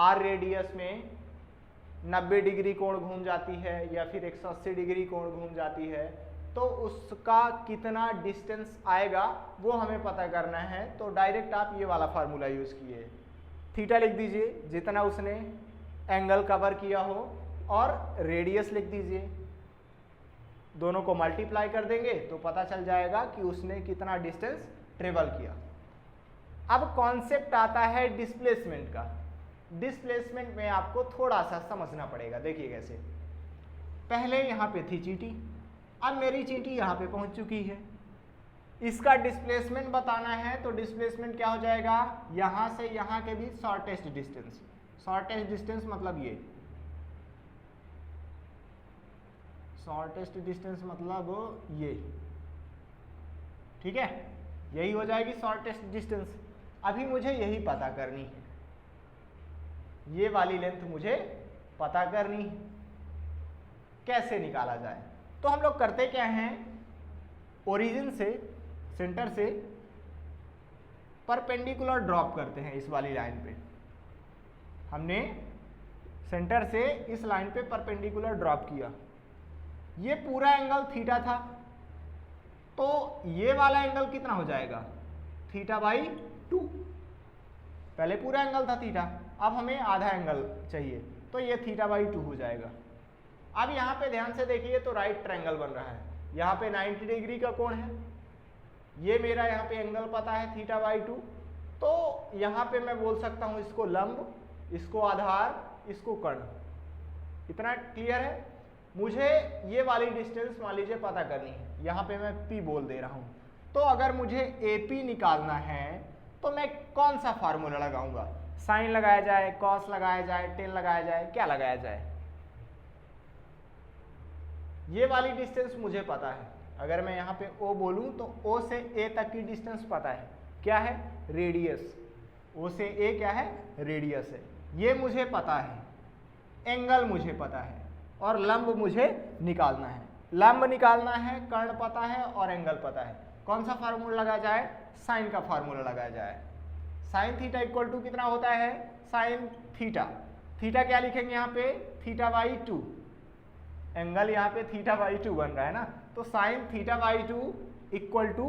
R रेडियस में 90 डिग्री कोण घूम जाती है या फिर 180 डिग्री कोण घूम जाती है, तो उसका कितना डिस्टेंस आएगा वो हमें पता करना है। तो डायरेक्ट आप ये वाला फार्मूला यूज़ किए, थीटा लिख दीजिए जितना उसने एंगल कवर किया हो, और रेडियस लिख दीजिए। दोनों को मल्टीप्लाई कर देंगे तो पता चल जाएगा कि उसने कितना डिस्टेंस ट्रेवल किया। अब कॉन्सेप्ट आता है डिस्प्लेसमेंट का। डिस्प्लेसमेंट में आपको थोड़ा सा समझना पड़ेगा। देखिए कैसे, पहले यहाँ पे थी चींटी, अब मेरी चींटी यहाँ पे पहुँच चुकी है। इसका डिस्प्लेसमेंट बताना है तो डिस्प्लेसमेंट क्या हो जाएगा, यहाँ से यहाँ के बीच शॉर्टेस्ट डिस्टेंस। शॉर्टेस्ट डिस्टेंस मतलब ये, शॉर्टेस्ट डिस्टेंस मतलब ये, ठीक है, यही हो जाएगी शॉर्टेस्ट डिस्टेंस। अभी मुझे यही पता करनी है, ये वाली लेंथ मुझे पता करनी है। कैसे निकाला जाए, तो हम लोग करते क्या हैं, ओरिजिन से, सेंटर से परपेंडिकुलर ड्रॉप करते हैं। इस वाली लाइन पे हमने सेंटर से इस लाइन पे परपेंडिकुलर ड्रॉप किया, ये पूरा एंगल थीटा था, तो ये वाला एंगल कितना हो जाएगा, थीटा बाई 2। पहले पूरा एंगल था थीटा, अब हमें आधा एंगल चाहिए, तो ये थीटा बाई 2 हो जाएगा। अब यहाँ पे ध्यान से देखिए तो राइट ट्रायंगल बन रहा है, यहाँ पे 90 डिग्री का कोण है, ये मेरा यहाँ पे एंगल पता है थीटा बाई 2, तो यहाँ पे मैं बोल सकता हूँ इसको लंब, इसको आधार, इसको कर्ण। इतना क्लियर है। मुझे ये वाली डिस्टेंस मान लीजिए पता करनी है, यहाँ पे मैं P बोल दे रहा हूँ। तो अगर मुझे AP निकालना है तो मैं कौन सा फार्मूला लगाऊंगा, साइन लगाया जाए, कॉस लगाया जाए, टेन लगाया जाए, क्या लगाया जाए। ये वाली डिस्टेंस मुझे पता है, अगर मैं यहाँ पे O बोलूँ तो O से A तक की डिस्टेंस पता है, क्या है, रेडियस। O से A क्या है, रेडियस है, ये मुझे पता है। एंगल मुझे पता है और लंब मुझे निकालना है। लंब निकालना है, कर्ण पता है और एंगल पता है। कौन सा फार्मूला लगाया जाए, साइन का फार्मूला लगाया जाए। साइन थीटा इक्वल टू कितना होता है, साइन थीटा, थीटा क्या लिखेंगे यहाँ पे, थीटा बाई 2। एंगल यहाँ पे थीटा बाई 2 बन रहा है ना, तो sine theta by 2 equal to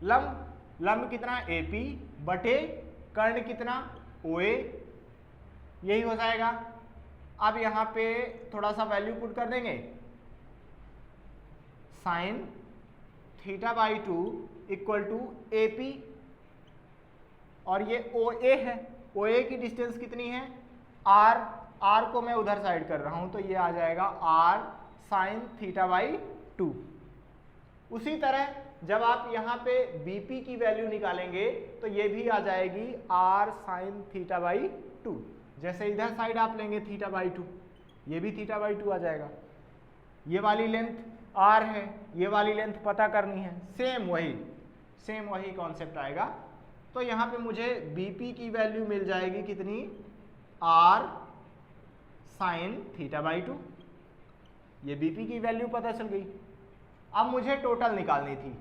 लंब, लंब कितना AP बटे कर्ण कितना OA, यही हो जाएगा। अब यहाँ पे थोड़ा सा वैल्यू पुट कर देंगे, sine theta by 2 equal to AP, और ये OA है, OA की डिस्टेंस कितनी है, R, R को मैं उधर साइड कर रहा हूं तो ये आ जाएगा R साइन थीटा बाई 2। उसी तरह जब आप यहाँ पे BP की वैल्यू निकालेंगे तो ये भी आ जाएगी R साइन थीटा बाई 2। जैसे इधर साइड आप लेंगे थीटा बाई 2, ये भी थीटा बाई 2 आ जाएगा। ये वाली लेंथ R है, ये वाली लेंथ पता करनी है, सेम वही कॉन्सेप्ट आएगा। तो यहाँ पे मुझे BP की वैल्यू मिल जाएगी कितनी, R साइन थीटा बाई 2, ये BP की वैल्यू पता चल गई। अब मुझे टोटल निकालनी थी,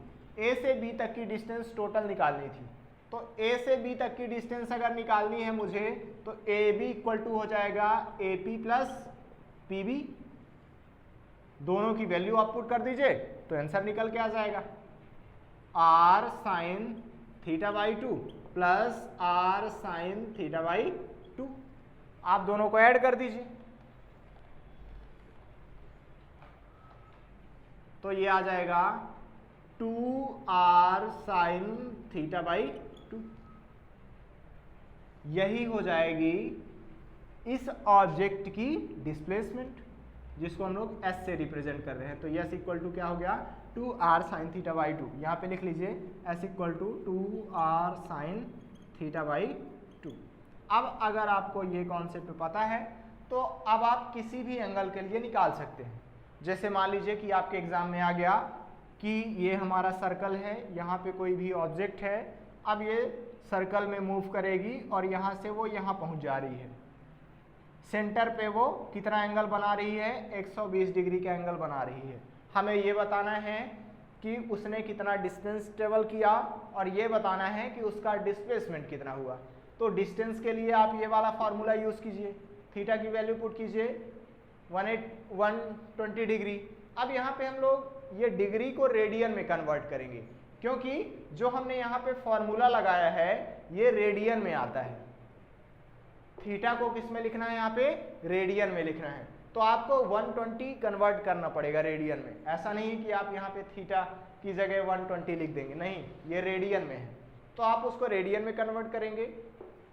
A से B तक की डिस्टेंस टोटल निकालनी थी। तो A से B तक की डिस्टेंस अगर निकालनी है मुझे तो AB इक्वल टू हो जाएगा AP प्लस PB, दोनों की वैल्यू आप पुट कर दीजिए तो आंसर निकल के आ जाएगा, R sign theta by 2 plus R sign theta by 2। आप दोनों को ऐड कर दीजिए तो ये आ जाएगा 2R साइन थीटा बाई 2। यही हो जाएगी इस ऑब्जेक्ट की डिस्प्लेसमेंट, जिसको हम लोग S से रिप्रेजेंट कर रहे हैं। तो S इक्वल टू क्या हो गया, 2R साइन थीटा बाई 2। यहाँ पे लिख लीजिए S equal to 2R sine theta by 2। अब अगर आपको ये कॉन्सेप्ट पता है तो अब आप किसी भी एंगल के लिए निकाल सकते हैं। जैसे मान लीजिए कि आपके एग्जाम में आ गया कि ये हमारा सर्कल है, यहाँ पे कोई भी ऑब्जेक्ट है, अब ये सर्कल में मूव करेगी और यहाँ से वो यहाँ पहुँच जा रही है। सेंटर पे वो कितना एंगल बना रही है, 120 डिग्री का एंगल बना रही है। हमें ये बताना है कि उसने कितना डिस्टेंस ट्रेवल किया और ये बताना है कि उसका डिस्प्लेसमेंट कितना हुआ। तो डिस्टेंस के लिए आप ये वाला फार्मूला यूज़ कीजिए, थीटा की वैल्यू पुट कीजिए 120 डिग्री। अब यहाँ पे हम लोग ये डिग्री को रेडियन में कन्वर्ट करेंगे, क्योंकि जो हमने यहाँ पे फॉर्मूला लगाया है ये रेडियन में आता है। थीटा को किस में लिखना है, यहाँ पे रेडियन में लिखना है। तो आपको 120 कन्वर्ट करना पड़ेगा रेडियन में। ऐसा नहीं कि आप यहाँ पे थीटा की जगह 120 लिख देंगे, नहीं, ये रेडियन में है तो आप उसको रेडियन में कन्वर्ट करेंगे,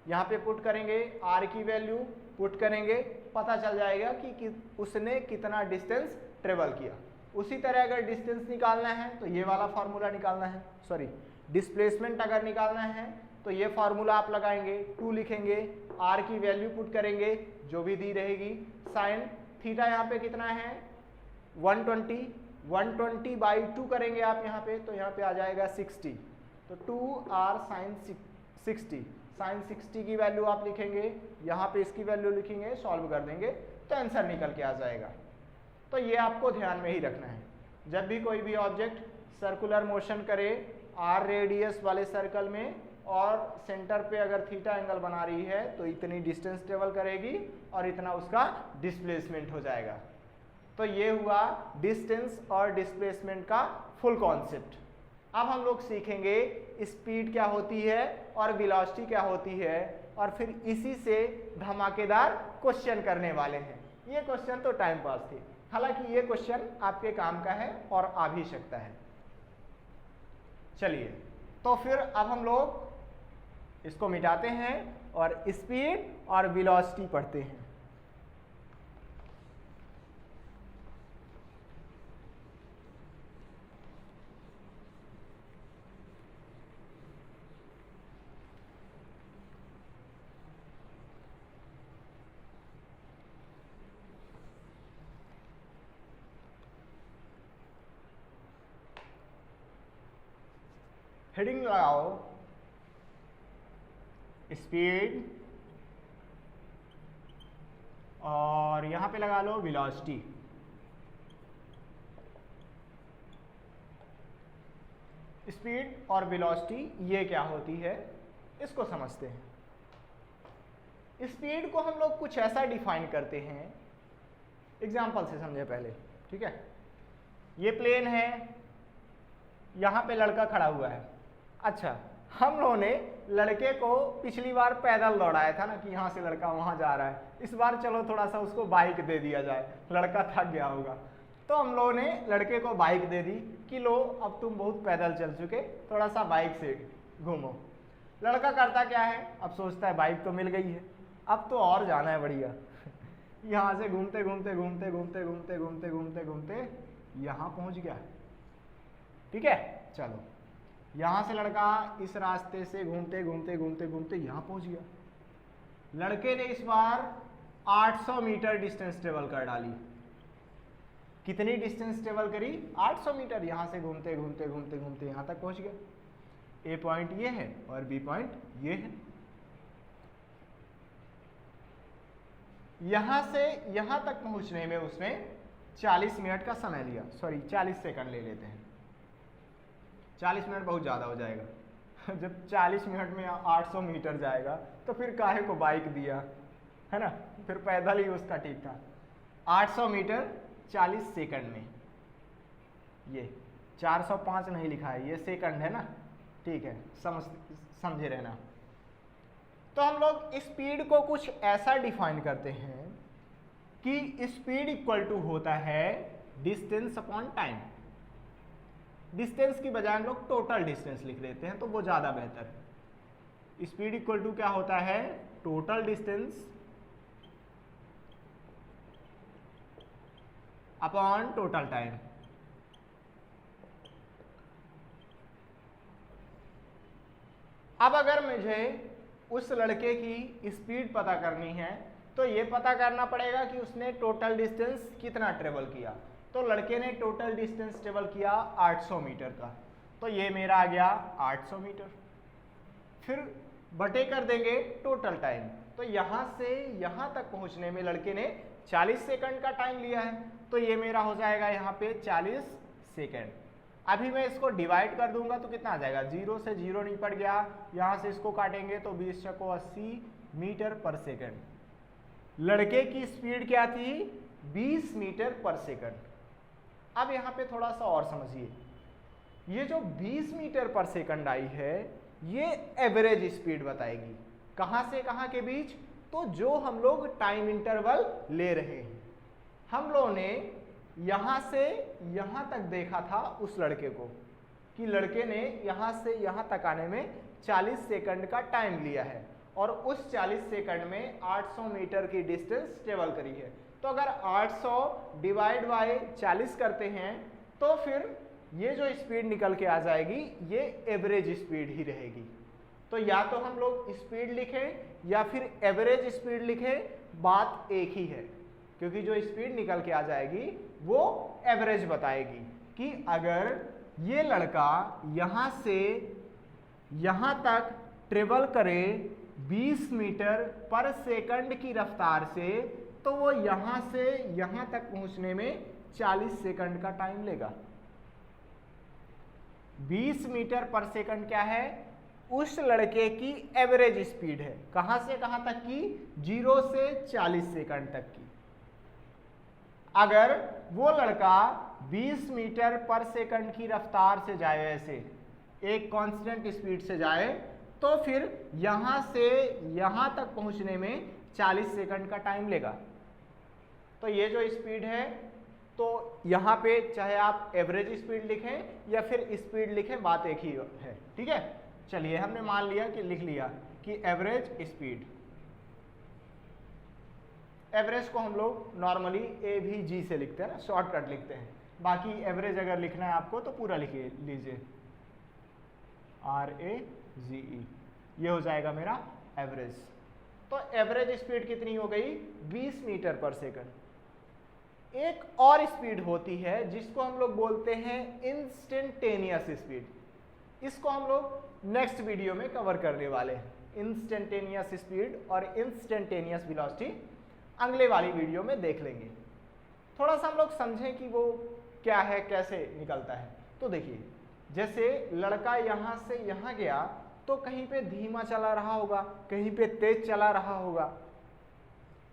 यहाँ पे पुट करेंगे, आर की वैल्यू पुट करेंगे, पता चल जाएगा कि उसने कितना डिस्टेंस ट्रेवल किया। उसी तरह अगर डिस्टेंस निकालना है तो ये वाला फार्मूला निकालना है, सॉरी डिस्प्लेसमेंट अगर निकालना है तो ये फार्मूला आप लगाएंगे, 2 लिखेंगे, आर की वैल्यू पुट करेंगे जो भी दी रहेगी, साइन थीटा यहाँ पे कितना है 120 बाई 2 करेंगे आप यहाँ पे तो यहाँ पे आ जाएगा 60, तो 2r साइन 60, साइन 60 की वैल्यू आप लिखेंगे, यहाँ पे इसकी वैल्यू लिखेंगे, सॉल्व कर देंगे तो आंसर निकल के आ जाएगा। तो ये आपको ध्यान में ही रखना है, जब भी कोई भी ऑब्जेक्ट सर्कुलर मोशन करे r रेडियस वाले सर्कल में और सेंटर पे अगर थीटा एंगल बना रही है तो इतनी डिस्टेंस ट्रेवल करेगी और इतना उसका डिस्प्लेसमेंट हो जाएगा। तो ये हुआ डिस्टेंस और डिस्प्लेसमेंट का फुल कॉन्सेप्ट। अब हम लोग सीखेंगे स्पीड क्या होती है और वेलोसिटी क्या होती है और फिर इसी से धमाकेदार क्वेश्चन करने वाले हैं। ये क्वेश्चन तो टाइम पास थे, हालांकि ये क्वेश्चन आपके काम का है और आ भी सकता है। चलिए तो फिर अब हम लोग इसको मिटाते हैं और स्पीड और वेलोसिटी पढ़ते हैं। हेडिंग लगाओ स्पीड और यहां पे लगा लो वेलोसिटी। स्पीड और वेलोसिटी ये क्या होती है इसको समझते हैं। स्पीड को हम लोग कुछ ऐसा डिफाइन करते हैं, एग्जांपल से समझे पहले, ठीक है। ये प्लेन है, यहां पे लड़का खड़ा हुआ है। अच्छा, हम लोगों ने लड़के को पिछली बार पैदल दौड़ाया था ना कि यहाँ से लड़का वहाँ जा रहा है, इस बार चलो थोड़ा सा उसको बाइक दे दिया जाए, लड़का थक गया होगा। तो हम लोगों ने लड़के को बाइक दे दी कि लो अब तुम बहुत पैदल चल चुके, थोड़ा सा बाइक से घूमो। लड़का करता क्या है, अब सोचता है बाइक तो मिल गई है, अब तो और जाना है बढ़िया। यहाँ से घूमते घूमते घूमते घूमते घूमते घूमते घूमते घूमते यहाँ पहुँच गया, ठीक है। चलो यहाँ से लड़का इस रास्ते से घूमते घूमते घूमते घूमते यहाँ पहुँच गया। लड़के ने इस बार 800 मीटर डिस्टेंस ट्रेवल कर डाली। कितनी डिस्टेंस ट्रेवल करी? 800 मीटर। यहाँ से घूमते घूमते घूमते घूमते यहाँ तक पहुँच गया। ए पॉइंट ये है और बी पॉइंट ये है। यहाँ से यहाँ तक पहुँचने में उसने 40 मिनट का समय लिया, सॉरी 40 सेकंड ले लेते हैं। 40 मिनट बहुत ज़्यादा हो जाएगा। जब 40 मिनट में 800 मीटर जाएगा तो फिर काहे को बाइक दिया, है ना, फिर पैदल ही उसका ठीक था। 800 मीटर 40 सेकंड में, ये 405 नहीं लिखा है, ये सेकंड है ना, ठीक है, समझे रहना। तो हम लोग स्पीड को कुछ ऐसा डिफाइन करते हैं कि स्पीड इक्वल टू होता है डिस्टेंस अपॉन टाइम। डिस्टेंस की बजाय हम लोग टोटल डिस्टेंस लिख देते हैं तो वो ज़्यादा बेहतर है। स्पीड इक्वल टू क्या होता है? Total distance upon total time. अब अगर मुझे उस लड़के की स्पीड पता करनी है तो ये पता करना पड़ेगा कि उसने टोटल डिस्टेंस कितना ट्रेवल किया। तो लड़के ने टोटल डिस्टेंस ट्रेवल किया 800 मीटर का, तो ये मेरा आ गया 800 मीटर। फिर बटे कर देंगे टोटल टाइम, तो यहाँ से यहाँ तक पहुँचने में लड़के ने 40 सेकंड का टाइम लिया है, तो ये मेरा हो जाएगा यहाँ पे 40 सेकंड। अभी मैं इसको डिवाइड कर दूंगा तो कितना आ जाएगा? 0 से 0 निपट गया, यहाँ से इसको काटेंगे तो 20 चको 80 मीटर पर सेकंड। लड़के की स्पीड क्या थी? 20 मीटर पर सेकंड। अब यहाँ पे थोड़ा सा और समझिए, ये जो 20 मीटर पर सेकंड आई है ये एवरेज स्पीड बताएगी। कहाँ से कहाँ के बीच? तो जो हम लोग टाइम इंटरवल ले रहे हैं, हम लोगों ने यहाँ से यहाँ तक देखा था उस लड़के को कि लड़के ने यहाँ से यहाँ तक आने में 40 सेकंड का टाइम लिया है और उस 40 सेकंड में 800 मीटर की डिस्टेंस ट्रेवल करी है। तो अगर 800 डिवाइड बाय 40 करते हैं तो फिर ये जो स्पीड निकल के आ जाएगी ये एवरेज स्पीड ही रहेगी। तो या तो हम लोग स्पीड लिखें या फिर एवरेज स्पीड लिखें, बात एक ही है, क्योंकि जो स्पीड निकल के आ जाएगी वो एवरेज बताएगी कि अगर ये लड़का यहाँ से यहाँ तक ट्रेवल करे 20 मीटर पर सेकंड की रफ्तार से, तो वो यहाँ से यहाँ तक पहुँचने में 40 सेकंड का टाइम लेगा। 20 मीटर पर सेकंड क्या है? उस लड़के की एवरेज स्पीड है। कहां से कहां तक की? 0 से 40 सेकंड तक की। अगर वो लड़का 20 मीटर पर सेकंड की रफ्तार से जाए, ऐसे एक कांस्टेंट स्पीड से जाए, तो फिर यहां से यहां तक पहुंचने में 40 सेकंड का टाइम लेगा। तो ये जो स्पीड है, तो यहाँ पे चाहे आप एवरेज स्पीड लिखें या फिर स्पीड लिखें, बात एक ही है। ठीक है, चलिए हमने मान लिया कि लिख लिया कि एवरेज स्पीड। एवरेज को हम लोग नॉर्मली AVG से लिखते हैं ना, शॉर्टकट लिखते हैं। बाकी एवरेज अगर लिखना है आपको तो पूरा लिख लीजिए, RAGE, ये हो जाएगा मेरा एवरेज। तो एवरेज स्पीड कितनी हो गई? 20 मीटर पर सेकंड। एक और स्पीड होती है जिसको हम लोग बोलते हैं इंस्टेंटेनियस स्पीड। इसको हम लोग नेक्स्ट वीडियो में कवर करने वाले हैं। इंस्टेंटेनियस स्पीड और इंस्टेंटेनियस वेलोसिटी अगले वाली वीडियो में देख लेंगे। थोड़ा सा हम लोग समझें कि वो क्या है, कैसे निकलता है। तो देखिए, जैसे लड़का यहाँ से यहाँ गया तो कहीं पे धीमा चला रहा होगा, कहीं पे तेज चला रहा होगा।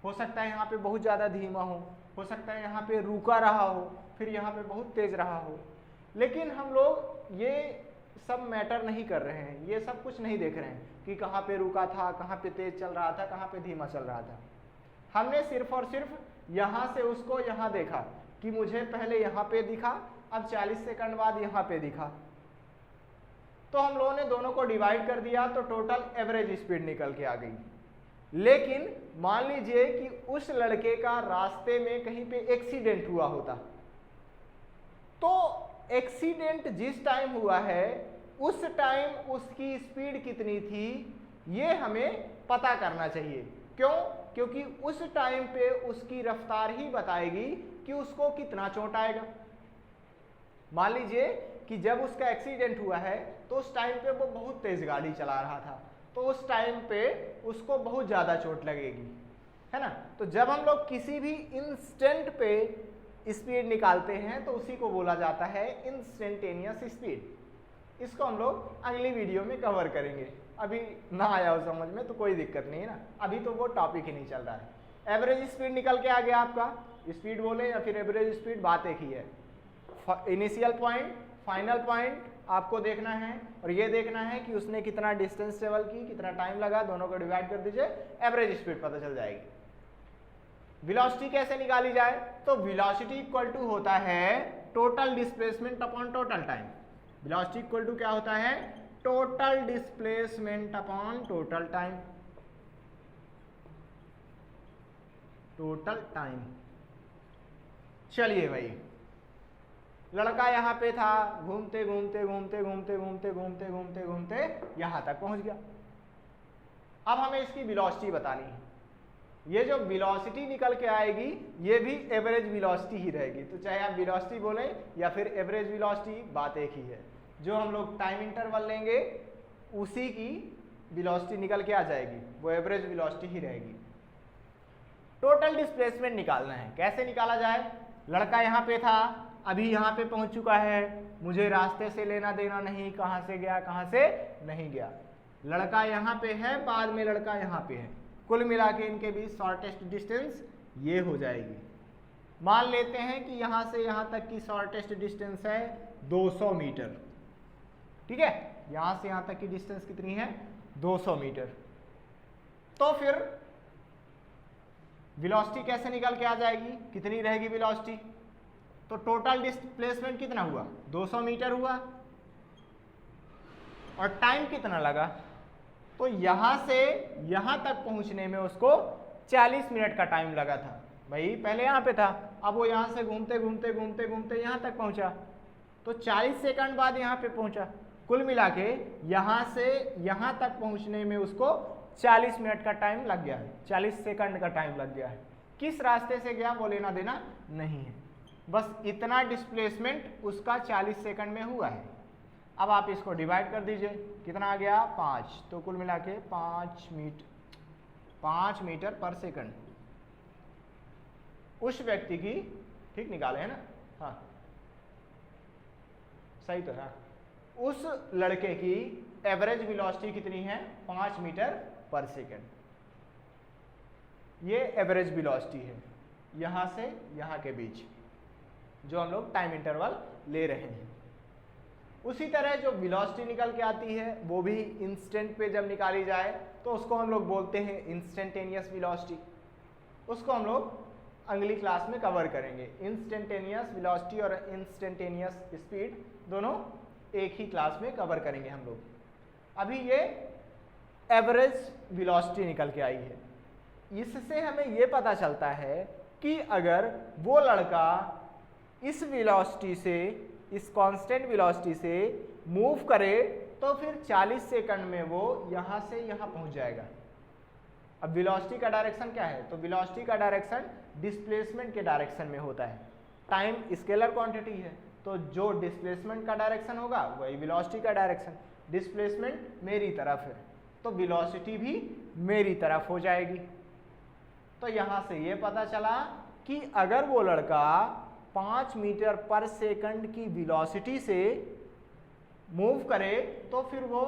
हो सकता है यहाँ पे बहुत ज़्यादा धीमा हो सकता है यहाँ पे रुका रहा हो, फिर यहाँ पे बहुत तेज रहा हो। लेकिन हम लोग ये सब मैटर नहीं कर रहे हैं, ये सब कुछ नहीं देख रहे हैं कि कहाँ पे रुका था, कहाँ पे तेज चल रहा था, कहाँ पे धीमा चल रहा था। हमने सिर्फ और सिर्फ यहाँ से उसको यहाँ देखा कि मुझे पहले यहाँ पे दिखा, अब 40 सेकंड बाद यहाँ पे दिखा। तो हम लोगों ने दोनों को डिवाइड कर दिया तो टोटल एवरेज स्पीड निकल के आ गई। लेकिन मान लीजिए कि उस लड़के का रास्ते में कहीं पे एक्सीडेंट हुआ होता, तो एक्सीडेंट जिस टाइम हुआ है उस टाइम उसकी स्पीड कितनी थी ये हमें पता करना चाहिए। क्यों? क्योंकि उस टाइम पे उसकी रफ्तार ही बताएगी कि उसको कितना चोट आएगा। मान लीजिए कि जब उसका एक्सीडेंट हुआ है तो उस टाइम पे वो बहुत तेज गाड़ी चला रहा था, तो उस टाइम पे उसको बहुत ज़्यादा चोट लगेगी, है ना। तो जब हम लोग किसी भी इंस्टेंट पे स्पीड निकालते हैं तो उसी को बोला जाता है इंस्टेंटेनियस स्पीड। इसको हम लोग अगली वीडियो में कवर करेंगे। अभी ना आया हो समझ में तो कोई दिक्कत नहीं है ना, अभी तो वो टॉपिक ही नहीं चल रहा है। एवरेज स्पीड निकल के आ गया आपका, स्पीड बोले या फिर एवरेज स्पीड, बात एक ही है। इनिशियल पॉइंट, फाइनल पॉइंट आपको देखना है और ये देखना है कि उसने कितना डिस्टेंस ट्रेवल की, कितना टाइम लगा, दोनों को डिवाइड कर दीजिए, एवरेज स्पीड पता चल जाएगी। वेलोसिटी कैसे निकाली जाए? तो वेलोसिटी इक्वल टू होता है total displacement upon total time. Velocity equal to क्या होता है? Total displacement upon total time. Total time. चलिए भाई, लड़का यहाँ पे था, घूमते घूमते घूमते घूमते घूमते घूमते घूमते घूमते यहाँ तक पहुँच गया। अब हमें इसकी वेलोसिटी बतानी है। ये जो वेलोसिटी निकल के आएगी ये भी एवरेज वेलोसिटी ही रहेगी। तो चाहे आप वेलोसिटी बोलें या फिर एवरेज वेलोसिटी, बात एक ही है। जो हम लोग टाइम इंटरवल लेंगे उसी की वेलोसिटी निकल के आ जाएगी, वो एवरेज वेलोसिटी ही रहेगी। टोटल डिस्प्लेसमेंट निकालना है। कैसे निकाला जाए? लड़का यहाँ पे था, अभी यहाँ पे पहुँच चुका है, मुझे रास्ते से लेना देना नहीं, कहाँ से गया कहाँ से नहीं गया। लड़का यहाँ पे है, बाद में लड़का यहाँ पे है, कुल मिला के इनके बीच शॉर्टेस्ट डिस्टेंस ये हो जाएगी। मान लेते हैं कि यहाँ से यहाँ तक की शॉर्टेस्ट डिस्टेंस है 200 मीटर। ठीक है, यहाँ से यहाँ तक की डिस्टेंस कितनी है? 200 मीटर। तो फिर वेलोसिटी कैसे निकल के आ जाएगी, कितनी रहेगी वेलोसिटी, तो टोटल डिस्प्लेसमेंट कितना हुआ, 200 मीटर हुआ, और टाइम कितना लगा, तो यहां से यहां तक पहुंचने में उसको 40 मिनट का टाइम लगा था। भाई पहले यहां पे था, अब वो यहां से घूमते घूमते घूमते घूमते यहां तक पहुंचा, तो 40 सेकंड बाद यहां पे पहुंचा। कुल मिला के यहां से यहां तक पहुंचने में उसको 40 मिनट का टाइम लग गया है, 40 सेकंड का टाइम लग गया है। किस रास्ते से गया वो लेना देना नहीं है, बस इतना डिस्प्लेसमेंट उसका 40 सेकंड में हुआ है। अब आप इसको डिवाइड कर दीजिए, कितना आ गया 5, तो कुल मिला के 5 मीटर पर सेकंड उस व्यक्ति की, ठीक निकाले है ना, हाँ सही तो है, उस लड़के की एवरेज वेलोसिटी कितनी है, 5 मीटर पर सेकंड। ये एवरेज वेलोसिटी है यहां से यहां के बीच जो हम लोग टाइम इंटरवल ले रहे हैं। उसी तरह जो वेलोसिटी निकल के आती है वो भी इंस्टेंट पे जब निकाली जाए तो उसको हम लोग बोलते हैं इंस्टेंटेनियस वेलोसिटी। उसको हम लोग अगली क्लास में कवर करेंगे। इंस्टेंटेनियस वेलोसिटी और इंस्टेंटेनियस स्पीड दोनों एक ही क्लास में कवर करेंगे हम लोग। अभी ये एवरेज वेलोसिटी निकल के आई है, इससे हमें ये पता चलता है कि अगर वो लड़का इस वेलोसिटी से, इस कांस्टेंट वेलोसिटी से मूव करे तो फिर 40 सेकंड में वो यहां से यहां पहुंच जाएगा। अब वेलोसिटी का डायरेक्शन क्या है, तो वेलोसिटी का डायरेक्शन डिस्प्लेसमेंट के डायरेक्शन में होता है। टाइम स्केलर क्वांटिटी है, तो जो डिस्प्लेसमेंट का डायरेक्शन होगा वही वेलोसिटी का डायरेक्शन। डिस्प्लेसमेंट मेरी तरफ है तो वेलोसिटी भी मेरी तरफ हो जाएगी। तो यहां से ये पता चला कि अगर वो लड़का 5 मीटर पर सेकंड की वेलोसिटी से मूव करे तो फिर वो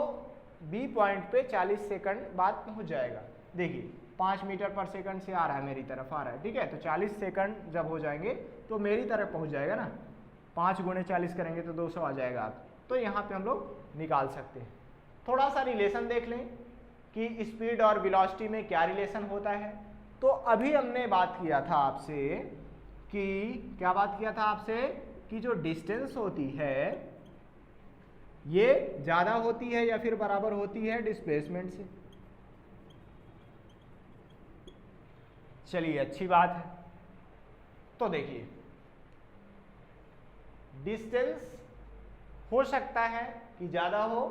बी पॉइंट पे 40 सेकंड बाद पहुंच जाएगा। देखिए 5 मीटर पर सेकंड से आ रहा है, मेरी तरफ आ रहा है, ठीक है, तो 40 सेकंड जब हो जाएंगे तो मेरी तरफ पहुंच जाएगा ना, 5 गुणे 40 करेंगे तो 200 आ जाएगा आप। तो यहाँ पे हम लोग निकाल सकते हैं। थोड़ा सा रिलेशन देख लें कि स्पीड और वेलोसिटी में क्या रिलेशन होता है। तो अभी हमने बात किया था आपसे कि, क्या बात किया था आपसे, कि जो डिस्टेंस होती है ये ज्यादा होती है या फिर बराबर होती है डिस्प्लेसमेंट से। चलिए अच्छी बात है। तो देखिए डिस्टेंस हो सकता है कि ज्यादा हो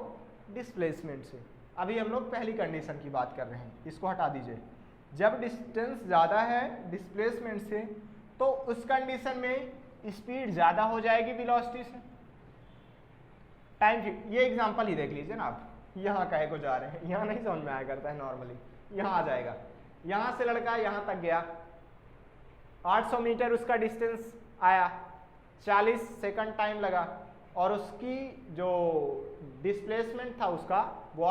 डिस्प्लेसमेंट से। अभी हम लोग पहली कंडीशन की बात कर रहे हैं, इसको हटा दीजिए। जब डिस्टेंस ज्यादा है डिस्प्लेसमेंट से तो उस कंडीशन में स्पीड ज्यादा हो जाएगी वेलोसिटी से। टाइम, ये एग्जांपल ही देख लीजिए ना आप, यहाँ कहे को जा रहे हैं, यहाँ नहीं समझ में आया करता है नॉर्मली, यहाँ आ जाएगा। यहाँ से लड़का यहाँ तक गया, 800 मीटर उसका डिस्टेंस आया, 40 सेकंड टाइम लगा, और उसकी जो डिस्प्लेसमेंट था उसका वो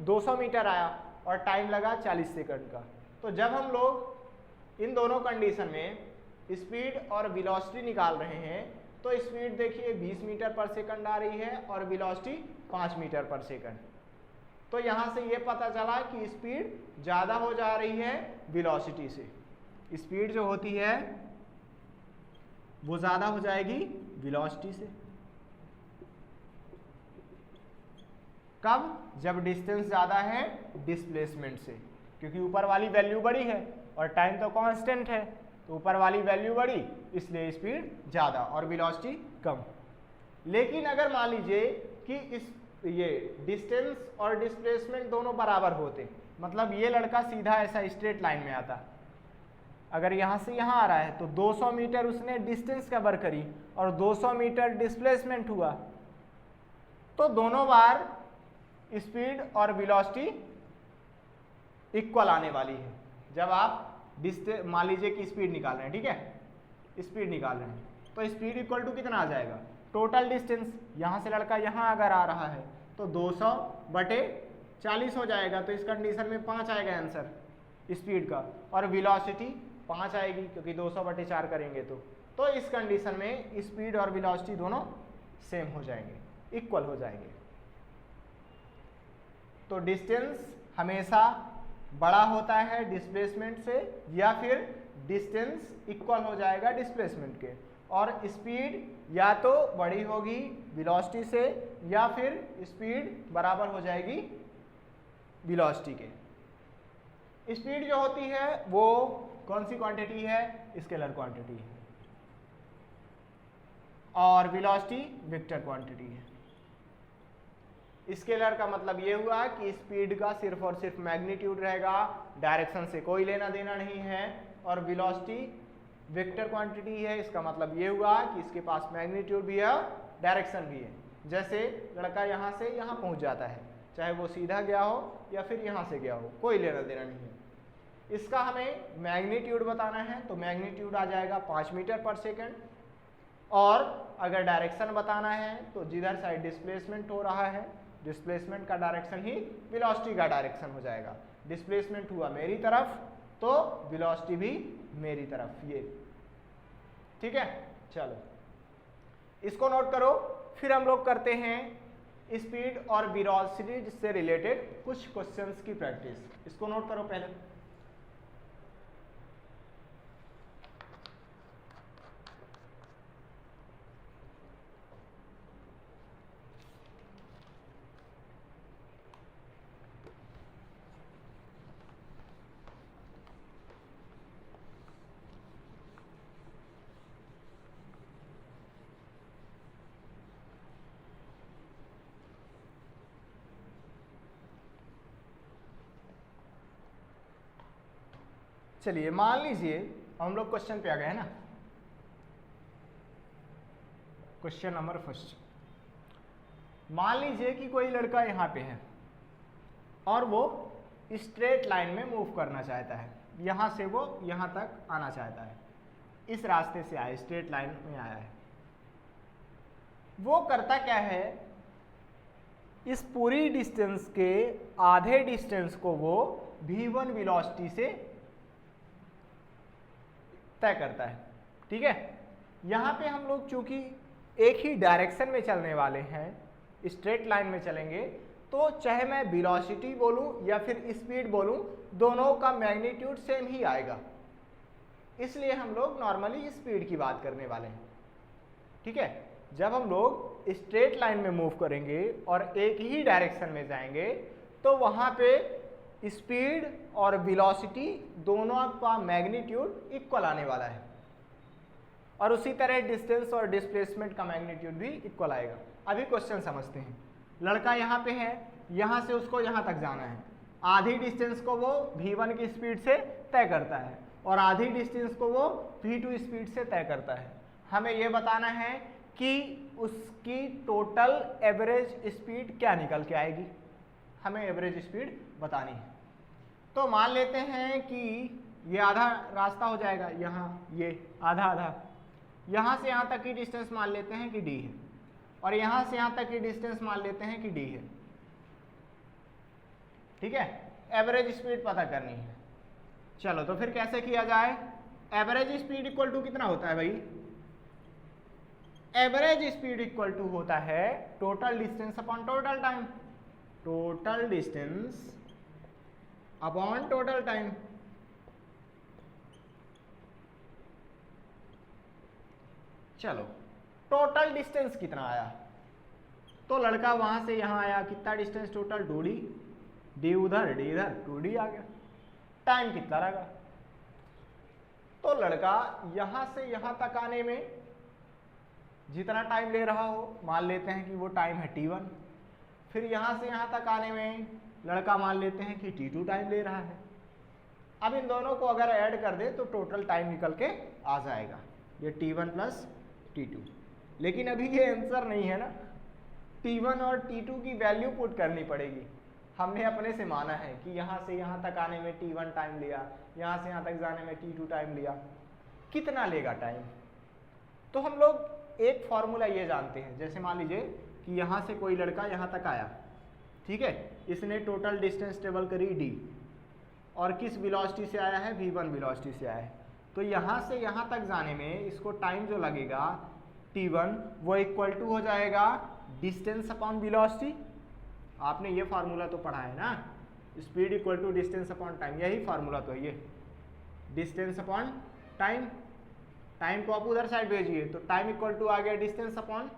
200 मीटर आया और टाइम लगा 40 सेकंड का। तो जब हम लोग इन दोनों कंडीशन में स्पीड और वेलोसिटी निकाल रहे हैं तो स्पीड देखिए 20 मीटर पर सेकंड आ रही है और वेलोसिटी 5 मीटर पर सेकंड। तो यहाँ से ये पता चला कि स्पीड ज़्यादा हो जा रही है वेलोसिटी से। स्पीड जो होती है वो ज़्यादा हो जाएगी वेलोसिटी से। कब? जब डिस्टेंस ज़्यादा है डिस्प्लेसमेंट से, क्योंकि ऊपर वाली वैल्यू बड़ी है और टाइम तो कांस्टेंट है, तो ऊपर वाली वैल्यू बड़ी इसलिए स्पीड ज़्यादा और वेलोसिटी कम। लेकिन अगर मान लीजिए कि ये डिस्टेंस और डिस्प्लेसमेंट दोनों बराबर होते, मतलब ये लड़का सीधा ऐसा स्ट्रेट लाइन में आता, अगर यहाँ से यहाँ आ रहा है तो 200 मीटर उसने डिस्टेंस कवर करी और 200 मीटर डिस्प्लेसमेंट हुआ, तो दोनों बार स्पीड और वेलोसिटी इक्वल आने वाली है। जब आप मान लीजिए कि स्पीड निकाल रहे हैं, ठीक है, स्पीड निकाल रहे हैं, तो स्पीड इक्वल टू कितना आ जाएगा, टोटल डिस्टेंस, यहाँ से लड़का यहाँ अगर आ रहा है तो 200 बटे 40 हो जाएगा, तो इस कंडीशन में 5 आएगा आंसर स्पीड का, और वेलोसिटी 5 आएगी क्योंकि 200 बटे 4 करेंगे तो इस कंडीशन में स्पीड और वेलोसिटी दोनों सेम हो जाएंगे, इक्वल हो जाएंगे। तो डिस्टेंस हमेशा बड़ा होता है डिस्प्लेसमेंट से या फिर डिस्टेंस इक्वल हो जाएगा डिस्प्लेसमेंट के, और स्पीड या तो बड़ी होगी वेलोसिटी से या फिर स्पीड बराबर हो जाएगी वेलोसिटी के। स्पीड जो होती है वो कौन सी क्वांटिटी है? स्केलर क्वांटिटी है, और वेलोसिटी वेक्टर क्वांटिटी है। स्केलर का मतलब ये हुआ कि स्पीड का सिर्फ और सिर्फ मैग्नीट्यूड रहेगा, डायरेक्शन से कोई लेना देना नहीं है, और वेलोसिटी वेक्टर क्वांटिटी है, इसका मतलब ये हुआ कि इसके पास मैग्नीट्यूड भी है डायरेक्शन भी है। जैसे लड़का यहाँ से यहाँ पहुँच जाता है, चाहे वो सीधा गया हो या फिर यहाँ से गया हो, कोई लेना देना नहीं है। इसका हमें मैग्नीट्यूड बताना है तो मैग्नीट्यूड आ जाएगा 5 मीटर पर सेकेंड, और अगर डायरेक्शन बताना है तो जिधर साइड डिस्प्लेसमेंट हो रहा है डिस्प्लेसमेंट का डायरेक्शन ही वेलोसिटी का डायरेक्शन हो जाएगा। डिस्प्लेसमेंट हुआ मेरी तरफ तो वेलोसिटी भी मेरी तरफ, ये ठीक है। चलो इसको नोट करो। फिर हम लोग करते हैं स्पीड और वेलोसिटी से रिलेटेड कुछ क्वेश्चंस की प्रैक्टिस। इसको नोट करो पहले। चलिए मान लीजिए हम लोग क्वेश्चन पे आ गए ना। क्वेश्चन नंबर फर्स्ट, मान लीजिए कि कोई लड़का यहाँ पे है और वो स्ट्रेट लाइन में मूव करना चाहता है, यहाँ से वो यहाँ तक आना चाहता है, इस रास्ते से आया, स्ट्रेट लाइन में आया है। वो करता क्या है, इस पूरी डिस्टेंस के आधे डिस्टेंस को वो v1 वेलोसिटी से तय करता है। ठीक है, यहाँ पे हम लोग चूंकि एक ही डायरेक्शन में चलने वाले हैं, स्ट्रेट लाइन में चलेंगे, तो चाहे मैं वेलोसिटी बोलूँ या फिर स्पीड बोलूँ, दोनों का मैग्नीट्यूड सेम ही आएगा। इसलिए हम लोग नॉर्मली स्पीड की बात करने वाले हैं। ठीक है, जब हम लोग स्ट्रेट लाइन में मूव करेंगे और एक ही डायरेक्शन में जाएंगे तो वहाँ पे स्पीड और वेलोसिटी दोनों का मैग्नीट्यूड इक्वल आने वाला है, और उसी तरह डिस्टेंस और डिस्प्लेसमेंट का मैग्नीट्यूड भी इक्वल आएगा। अभी क्वेश्चन समझते हैं। लड़का यहाँ पे है, यहाँ से उसको यहाँ तक जाना है। आधी डिस्टेंस को वो v1 की स्पीड से तय करता है और आधी डिस्टेंस को वो v2 स्पीड से तय करता है। हमें ये बताना है कि उसकी टोटल एवरेज स्पीड क्या निकल के आएगी, हमें एवरेज स्पीड बतानी है। तो मान लेते हैं कि ये आधा रास्ता हो जाएगा, यहाँ ये आधा आधा, यहाँ से यहाँ तक की डिस्टेंस मान लेते हैं कि d है, और यहाँ से यहाँ तक की डिस्टेंस मान लेते हैं कि d है। ठीक है, एवरेज स्पीड पता करनी है। चलो तो फिर कैसे किया जाए। एवरेज स्पीड इक्वल टू कितना होता है भाई, एवरेज स्पीड इक्वल टू होता है total distance upon total time, total distance upon total time. चलो टोटल डिस्टेंस कितना आया, तो लड़का वहां से यहां आया, कितना डिस्टेंस टोटल 2d, d उधर d इधर 2d आ गया। टाइम कितना लगा, तो लड़का यहां से यहां तक आने में जितना टाइम ले रहा हो मान लेते हैं कि वो टाइम है t1, फिर यहां से यहां तक आने में लड़का मान लेते हैं कि t2 टाइम ले रहा है। अब इन दोनों को अगर ऐड कर दे तो टोटल टाइम निकल के आ जाएगा, ये t1 प्लस t2। लेकिन अभी ये आंसर नहीं है ना, t1 और t2 की वैल्यू पुट करनी पड़ेगी। हमने अपने से माना है कि यहाँ से यहाँ तक आने में t1 टाइम लिया, यहाँ से यहाँ तक जाने में t2 टाइम लिया, कितना लेगा टाइम। तो हम लोग एक फॉर्मूला ये जानते हैं, जैसे मान लीजिए कि यहाँ से कोई लड़का यहाँ तक आया, ठीक है, इसने टोटल डिस्टेंस ट्रेवल करी d, और किस वेलोसिटी से आया है, v1 वेलोसिटी से आया है। तो यहाँ से यहाँ तक जाने में इसको टाइम जो लगेगा t1 वो इक्वल टू हो जाएगा डिस्टेंस अपॉन वेलोसिटी। आपने ये फार्मूला तो पढ़ा है ना, speed equal to distance upon time, यही फार्मूला तो है ये, डिस्टेंस अपॉन टाइम। टाइम को आप उधर साइड भेजिए तो टाइम इक्वल टू आ गया डिस्टेंस अपॉन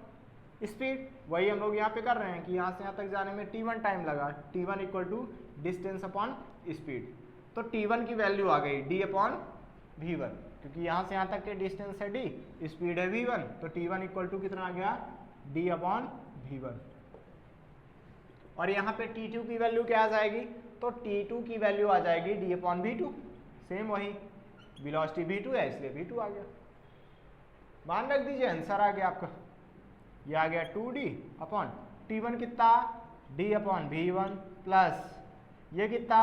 स्पीड। वही हम लोग यहाँ पे कर रहे हैं कि यहाँ से यहाँ तक जाने में t1 टाइम लगा, t1 equal to distance upon speed. तो t1 की वैल्यू आ गई d अपॉन v1, क्योंकि यहाँ से यहाँ तक के डिस्टेंस है d, स्पीड है v1, तो t1 इक्वल टू कितना आ गया d अपॉन v1। और यहाँ पे t2 की वैल्यू क्या आ जाएगी, तो t2 की वैल्यू आ जाएगी d अपॉन v2, सेम वही वेलोसिटी v2 है इसलिए v2 आ गया। मान रख दीजिए आंसर आ गया आपका, ये आ गया 2d अपॉन t1 कितना d अपॉन v1 प्लस ये कितना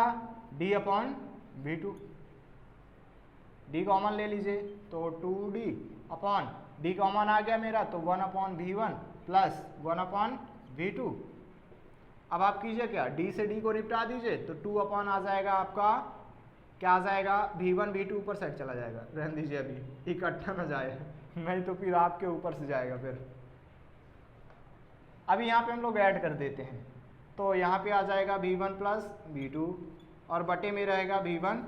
d upon v2, d common ले लीजिए तो 2d अपॉन d कॉमन आ गया मेरा तो 1 upon v1 plus 1 upon v2। अब आप कीजिए क्या, d से d को निपटा दीजिए तो 2 अपॉन आ जाएगा आपका, क्या आ जाएगा v1 v2 ऊपर साइड चला जाएगा, रहने दीजिए अभी इकट्ठा ना जाए नहीं तो फिर आपके ऊपर से जाएगा फिर। अभी यहाँ पे हम लोग ऐड कर देते हैं तो यहाँ पे आ जाएगा v1 प्लस v2 और बटे में रहेगा v1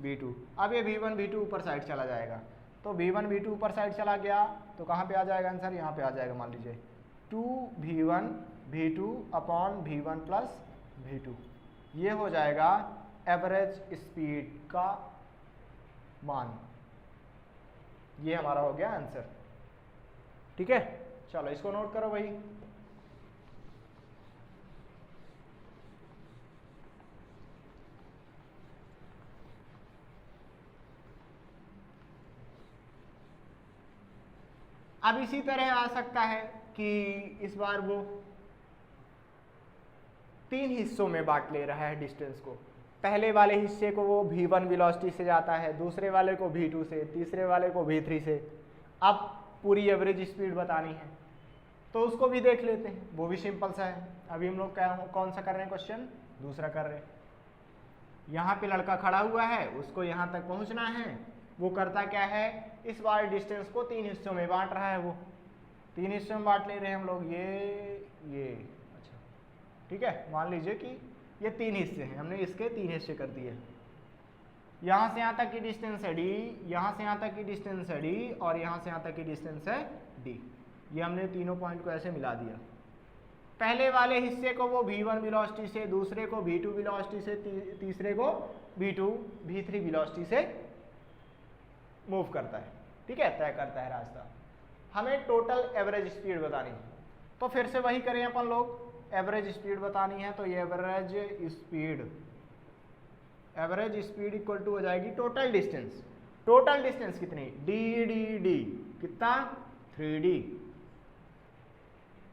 v2। अब ये v1 v2 ऊपर साइड चला जाएगा तो v1 v2 ऊपर साइड चला गया तो कहाँ पे आ जाएगा आंसर, यहाँ पे आ जाएगा मान लीजिए 2v1 v2 upon v1 plus v2। ये हो जाएगा एवरेज स्पीड का मान, ये हमारा हो गया आंसर। ठीक है, चलो इसको नोट करो भाई। अब इसी तरह आ सकता है कि इस बार वो 3 हिस्सों में बांट ले रहा है डिस्टेंस को। पहले वाले हिस्से को वो v1 वेलोसिटी से जाता है, दूसरे वाले को v2 से, तीसरे वाले को v3 से। अब पूरी एवरेज स्पीड बतानी है तो उसको भी देख लेते हैं, वो भी सिंपल सा है। अभी हम लोग कौन सा कर रहे हैं क्वेश्चन, दूसरा कर रहे हैं। यहाँ पे लड़का खड़ा हुआ है, उसको यहाँ तक पहुँचना है। वो करता क्या है, इस बार डिस्टेंस को 3 हिस्सों में बांट रहा है। वो 3 हिस्सों में बांट ले रहे हैं हम लोग, ये अच्छा ठीक है। मान लीजिए कि ये 3 हिस्से हैं, हमने इसके 3 हिस्से कर दिए। यहाँ से यहाँ तक की डिस्टेंस है d, यहाँ से यहाँ तक की डिस्टेंस है d और यहाँ से यहाँ तक की डिस्टेंस है d। ये हमने तीनों पॉइंट को ऐसे मिला दिया। पहले वाले हिस्से को वो v1 वेलोसिटी से, दूसरे को v2 वेलोसिटी से, तीसरे को v3 वेलोसिटी से मूव करता है। ठीक है, तय करता है रास्ता। हमें टोटल एवरेज स्पीड बतानी है तो फिर से वही करें अपन लोग, एवरेज स्पीड बतानी है तो ये एवरेज स्पीड इक्वल टू हो जाएगी टोटल डिस्टेंस। टोटल डिस्टेंस कितनी, d कितना 3d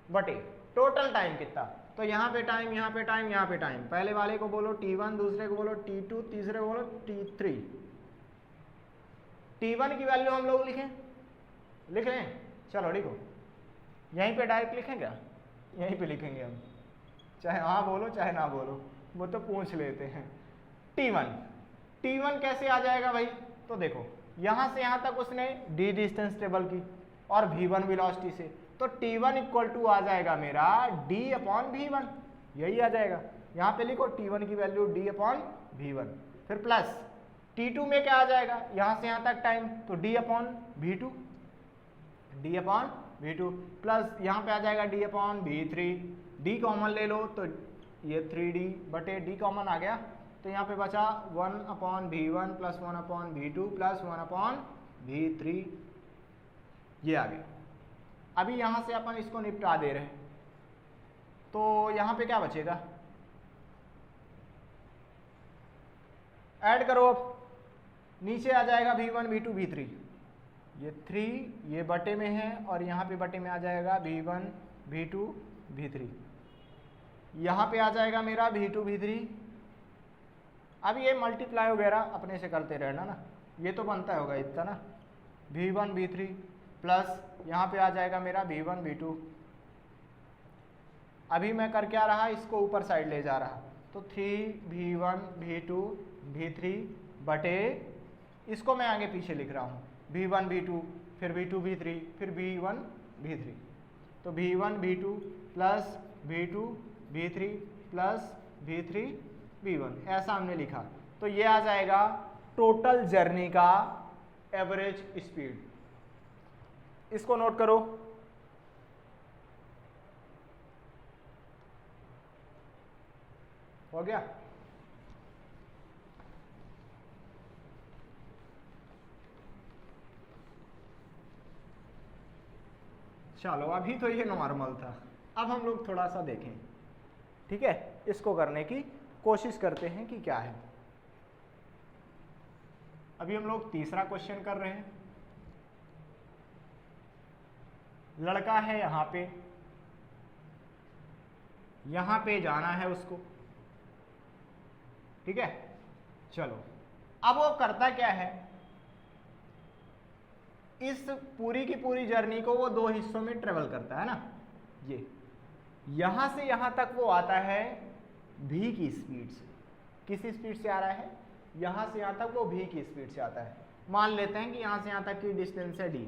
बटे टोटल टाइम कितना, तो यहाँ पे टाइम, यहाँ पे टाइम, यहाँ पे टाइम। पहले वाले को बोलो t1, दूसरे को बोलो t2, तीसरे को बोलो t3। t1 की वैल्यू हम लोग लिख लें, चलो लिखो। यहीं पे डायरेक्ट लिखें क्या, यहीं पे लिखेंगे हम, चाहे हाँ बोलो चाहे ना बोलो, वो तो पूछ लेते हैं। t1 कैसे आ जाएगा भाई, तो देखो यहाँ से यहाँ तक उसने d डिस्टेंस टेबल की और v1 वेलोसिटी से, तो t1 इक्वल टू आ जाएगा मेरा d अपॉन v1, यही आ जाएगा। यहाँ पे लिखो t1 की वैल्यू d अपॉन v1, फिर प्लस t2 में क्या आ जाएगा, यहाँ से यहाँ तक टाइम तो d अपॉन v2 प्लस यहाँ पे आ जाएगा d upon v3। d common ले लो तो ये 3d बटे d कॉमन आ गया तो यहाँ पे बचा 1 upon v1 plus 1 upon v2 plus 1 upon v3, ये आ गया। अभी यहाँ से अपन इसको निपटा दे रहे हैं तो यहाँ पे क्या बचेगा, ऐड करो। अब नीचे आ जाएगा v1 v2 v3, ये 3 ये बटे में है और यहाँ पे बटे में आ जाएगा v1 v2 v3, यहाँ पे आ जाएगा मेरा v2 v3। अब ये मल्टीप्लाई वगैरह अपने से करते रहना ना, ये तो बनता होगा इतना ना, v1 v3 प्लस यहाँ पे आ जाएगा मेरा v1 v2। अभी मैं कर क्या रहा, इसको ऊपर साइड ले जा रहा तो 3v1 v2 v3 बटे, इसको मैं आगे पीछे लिख रहा हूँ v1 v2 फिर v2 v3 फिर v1 v3, तो v1 v2 plus v2 v3 plus v3 v1, ऐसा हमने लिखा। तो ये आ जाएगा टोटल जर्नी का एवरेज स्पीड। इसको नोट करो। हो गया? चलो, अभी तो ये नॉर्मल था, अब हम लोग थोड़ा सा देखें, ठीक है? इसको करने की कोशिश करते हैं कि क्या है। अभी हम लोग तीसरा क्वेश्चन कर रहे हैं। लड़का है यहां पे जाना है उसको, ठीक है? चलो, अब वो करता क्या है, इस पूरी की पूरी जर्नी को वो दो हिस्सों में ट्रेवल करता है ना। ये यहां से यहां तक वो आता है v की स्पीड से। किस स्पीड से आ रहा है? यहां से यहां तक वो v की स्पीड से आता है। मान लेते हैं कि यहां से यहां तक की डिस्टेंस है d।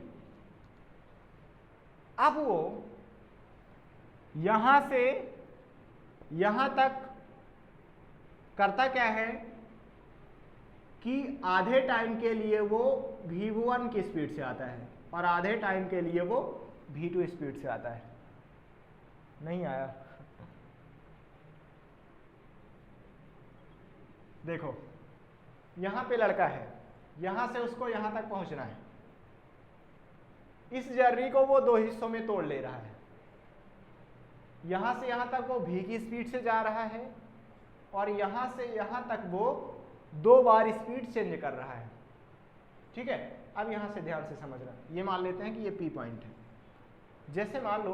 अब वो यहां से यहां तक करता क्या है कि आधे टाइम के लिए वो v1 की स्पीड से आता है और आधे टाइम के लिए वो v2 स्पीड से आता है। नहीं आया? देखो, यहां पे लड़का है, यहां से उसको यहां तक पहुंचना है। इस जर्नी को वो दो हिस्सों में तोड़ ले रहा है। यहां से यहां तक वो v की स्पीड से जा रहा है और यहां से यहां तक वो 2 बार स्पीड चेंज कर रहा है, ठीक है? अब यहां से ध्यान से समझना। ये मान लेते हैं कि ये P पॉइंट है। जैसे मान लो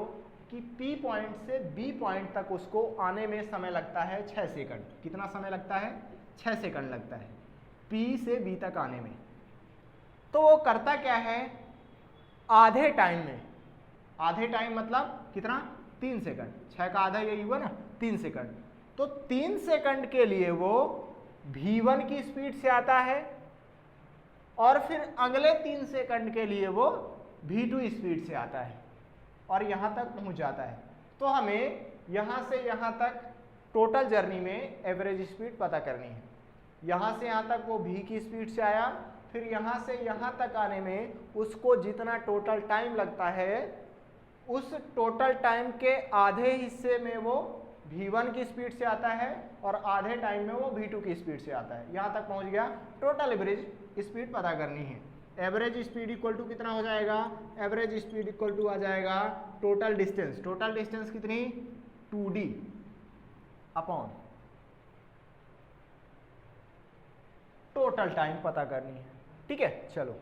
कि P पॉइंट से B पॉइंट तक उसको आने में समय लगता है 6 सेकंड। कितना समय लगता है? 6 सेकंड लगता है P से B तक आने में। तो वो करता क्या है, आधे टाइम में, आधे टाइम मतलब कितना? 3 सेकंड। 6 का आधा यही हुआ ना, 3 सेकंड। तो 3 सेकंड के लिए वो v1 की स्पीड से आता है और फिर अगले 3 सेकंड के लिए वो v2 स्पीड से आता है और यहां तक पहुंच जाता है। तो हमें यहां से यहां तक टोटल जर्नी में एवरेज स्पीड पता करनी है। यहां से यहां तक वो v की स्पीड से आया, फिर यहां से यहां तक आने में उसको जितना टोटल टाइम लगता है, उस टोटल टाइम के आधे हिस्से में वो v1 की स्पीड से आता है और आधे टाइम में वो v2 की स्पीड से आता है। यहां तक पहुंच गया। टोटल एवरेज स्पीड पता करनी है। एवरेज स्पीड इक्वल टू कितना हो जाएगा? एवरेज स्पीड इक्वल टू आ जाएगा टोटल डिस्टेंस। टोटल डिस्टेंस कितनी? 2d अपॉन टोटल टाइम पता करनी है, ठीक है? चलो,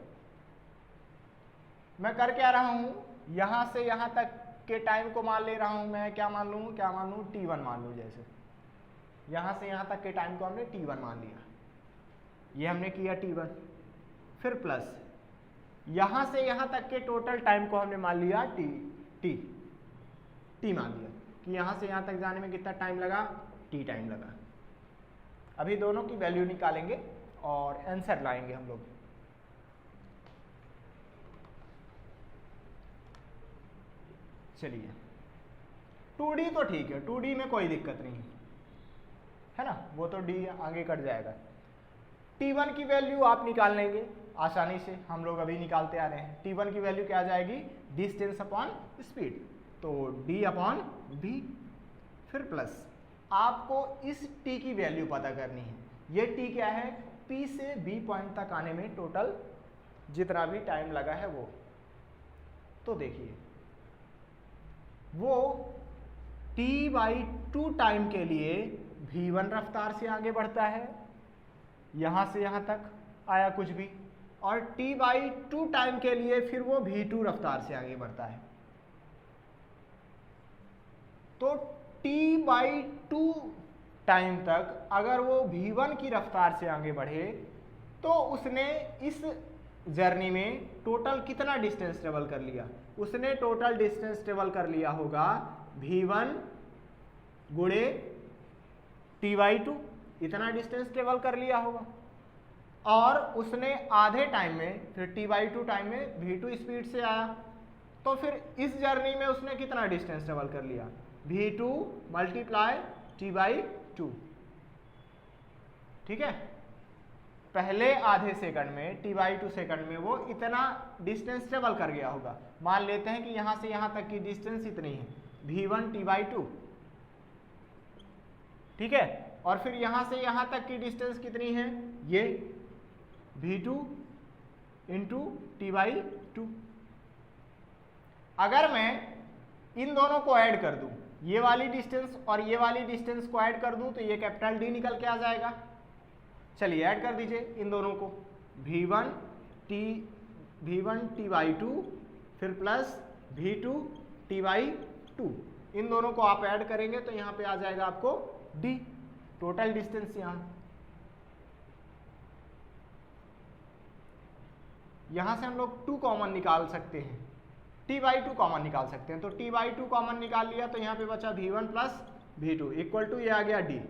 मैं कर क्या रहा हूं, यहां से यहां तक के टाइम को मान ले रहा हूं। मैं क्या मान लूं t1 मान लूं। जैसे यहां से यहां तक के टाइम को हमने t1 मान लिया, ये हमने किया t1। फिर प्लस यहां से यहां तक के टोटल टाइम को हमने मान लिया t मान लिया कि यहां से यहां तक जाने में कितना टाइम लगा? t टाइम लगा। अभी दोनों की वैल्यू निकालेंगे और आंसर लाएंगे हम लोग। चलिए, 2d तो ठीक है, 2d में कोई दिक्कत नहीं है ना, वो तो d आगे कट जाएगा। t1 की वैल्यू आप निकाल लेंगे आसानी से, हम लोग अभी निकालते आ रहे हैं। t1 की वैल्यू क्या आ जाएगी? डिस्टेंस अपॉन स्पीड, तो d अपॉन v। फिर प्लस आपको इस t की वैल्यू पता करनी है। ये t क्या है? P से B पॉइंट तक आने में टोटल जितना भी टाइम लगा है वो। तो देखिए, वो t/2 टाइम के लिए v1 रफ्तार से आगे बढ़ता है, यहां से यहां तक आया कुछ भी, और t/2 टाइम के लिए फिर वो v2 रफ्तार से आगे बढ़ता है। तो t/2 टाइम तक अगर वो v1 की रफ्तार से आगे बढ़े तो उसने इस जर्नी में टोटल कितना डिस्टेंस ट्रेवल कर लिया? उसने टोटल डिस्टेंस ट्रेवल कर लिया होगा v1 गुणे t/2, इतना डिस्टेंस ट्रेवल कर लिया होगा। और उसने आधे टाइम में, फिर t/2 टाइम में v2 स्पीड से आया, तो फिर इस जर्नी में उसने कितना डिस्टेंस ट्रेवल कर लिया? v2 multiply t/2। ठीक है, पहले आधे सेकंड में t/2 सेकंड में वो इतना डिस्टेंस ट्रेवल कर गया होगा। मान लेते हैं कि यहां से यहां तक की डिस्टेंस इतनी है v1 t/2, ठीक है, और फिर यहां से यहां तक की डिस्टेंस कितनी है, ये v2 इंटू t/2। अगर मैं इन दोनों को ऐड कर दूं, ये वाली डिस्टेंस और ये वाली डिस्टेंस को ऐड कर दूं, तो ये कैपिटल D निकल के आ जाएगा। चलिए ऐड कर दीजिए इन दोनों को, v1 t/2 फिर प्लस v2 t/2, इन दोनों को आप ऐड करेंगे तो यहां पे आ जाएगा आपको d, टोटल डिस्टेंस। यहां से हम लोग 2 कॉमन निकाल सकते हैं, t/2 कॉमन निकाल सकते हैं, तो t/2 कॉमन निकाल लिया तो यहाँ पे बचा v1 plus v2 equal to ये आ गया d।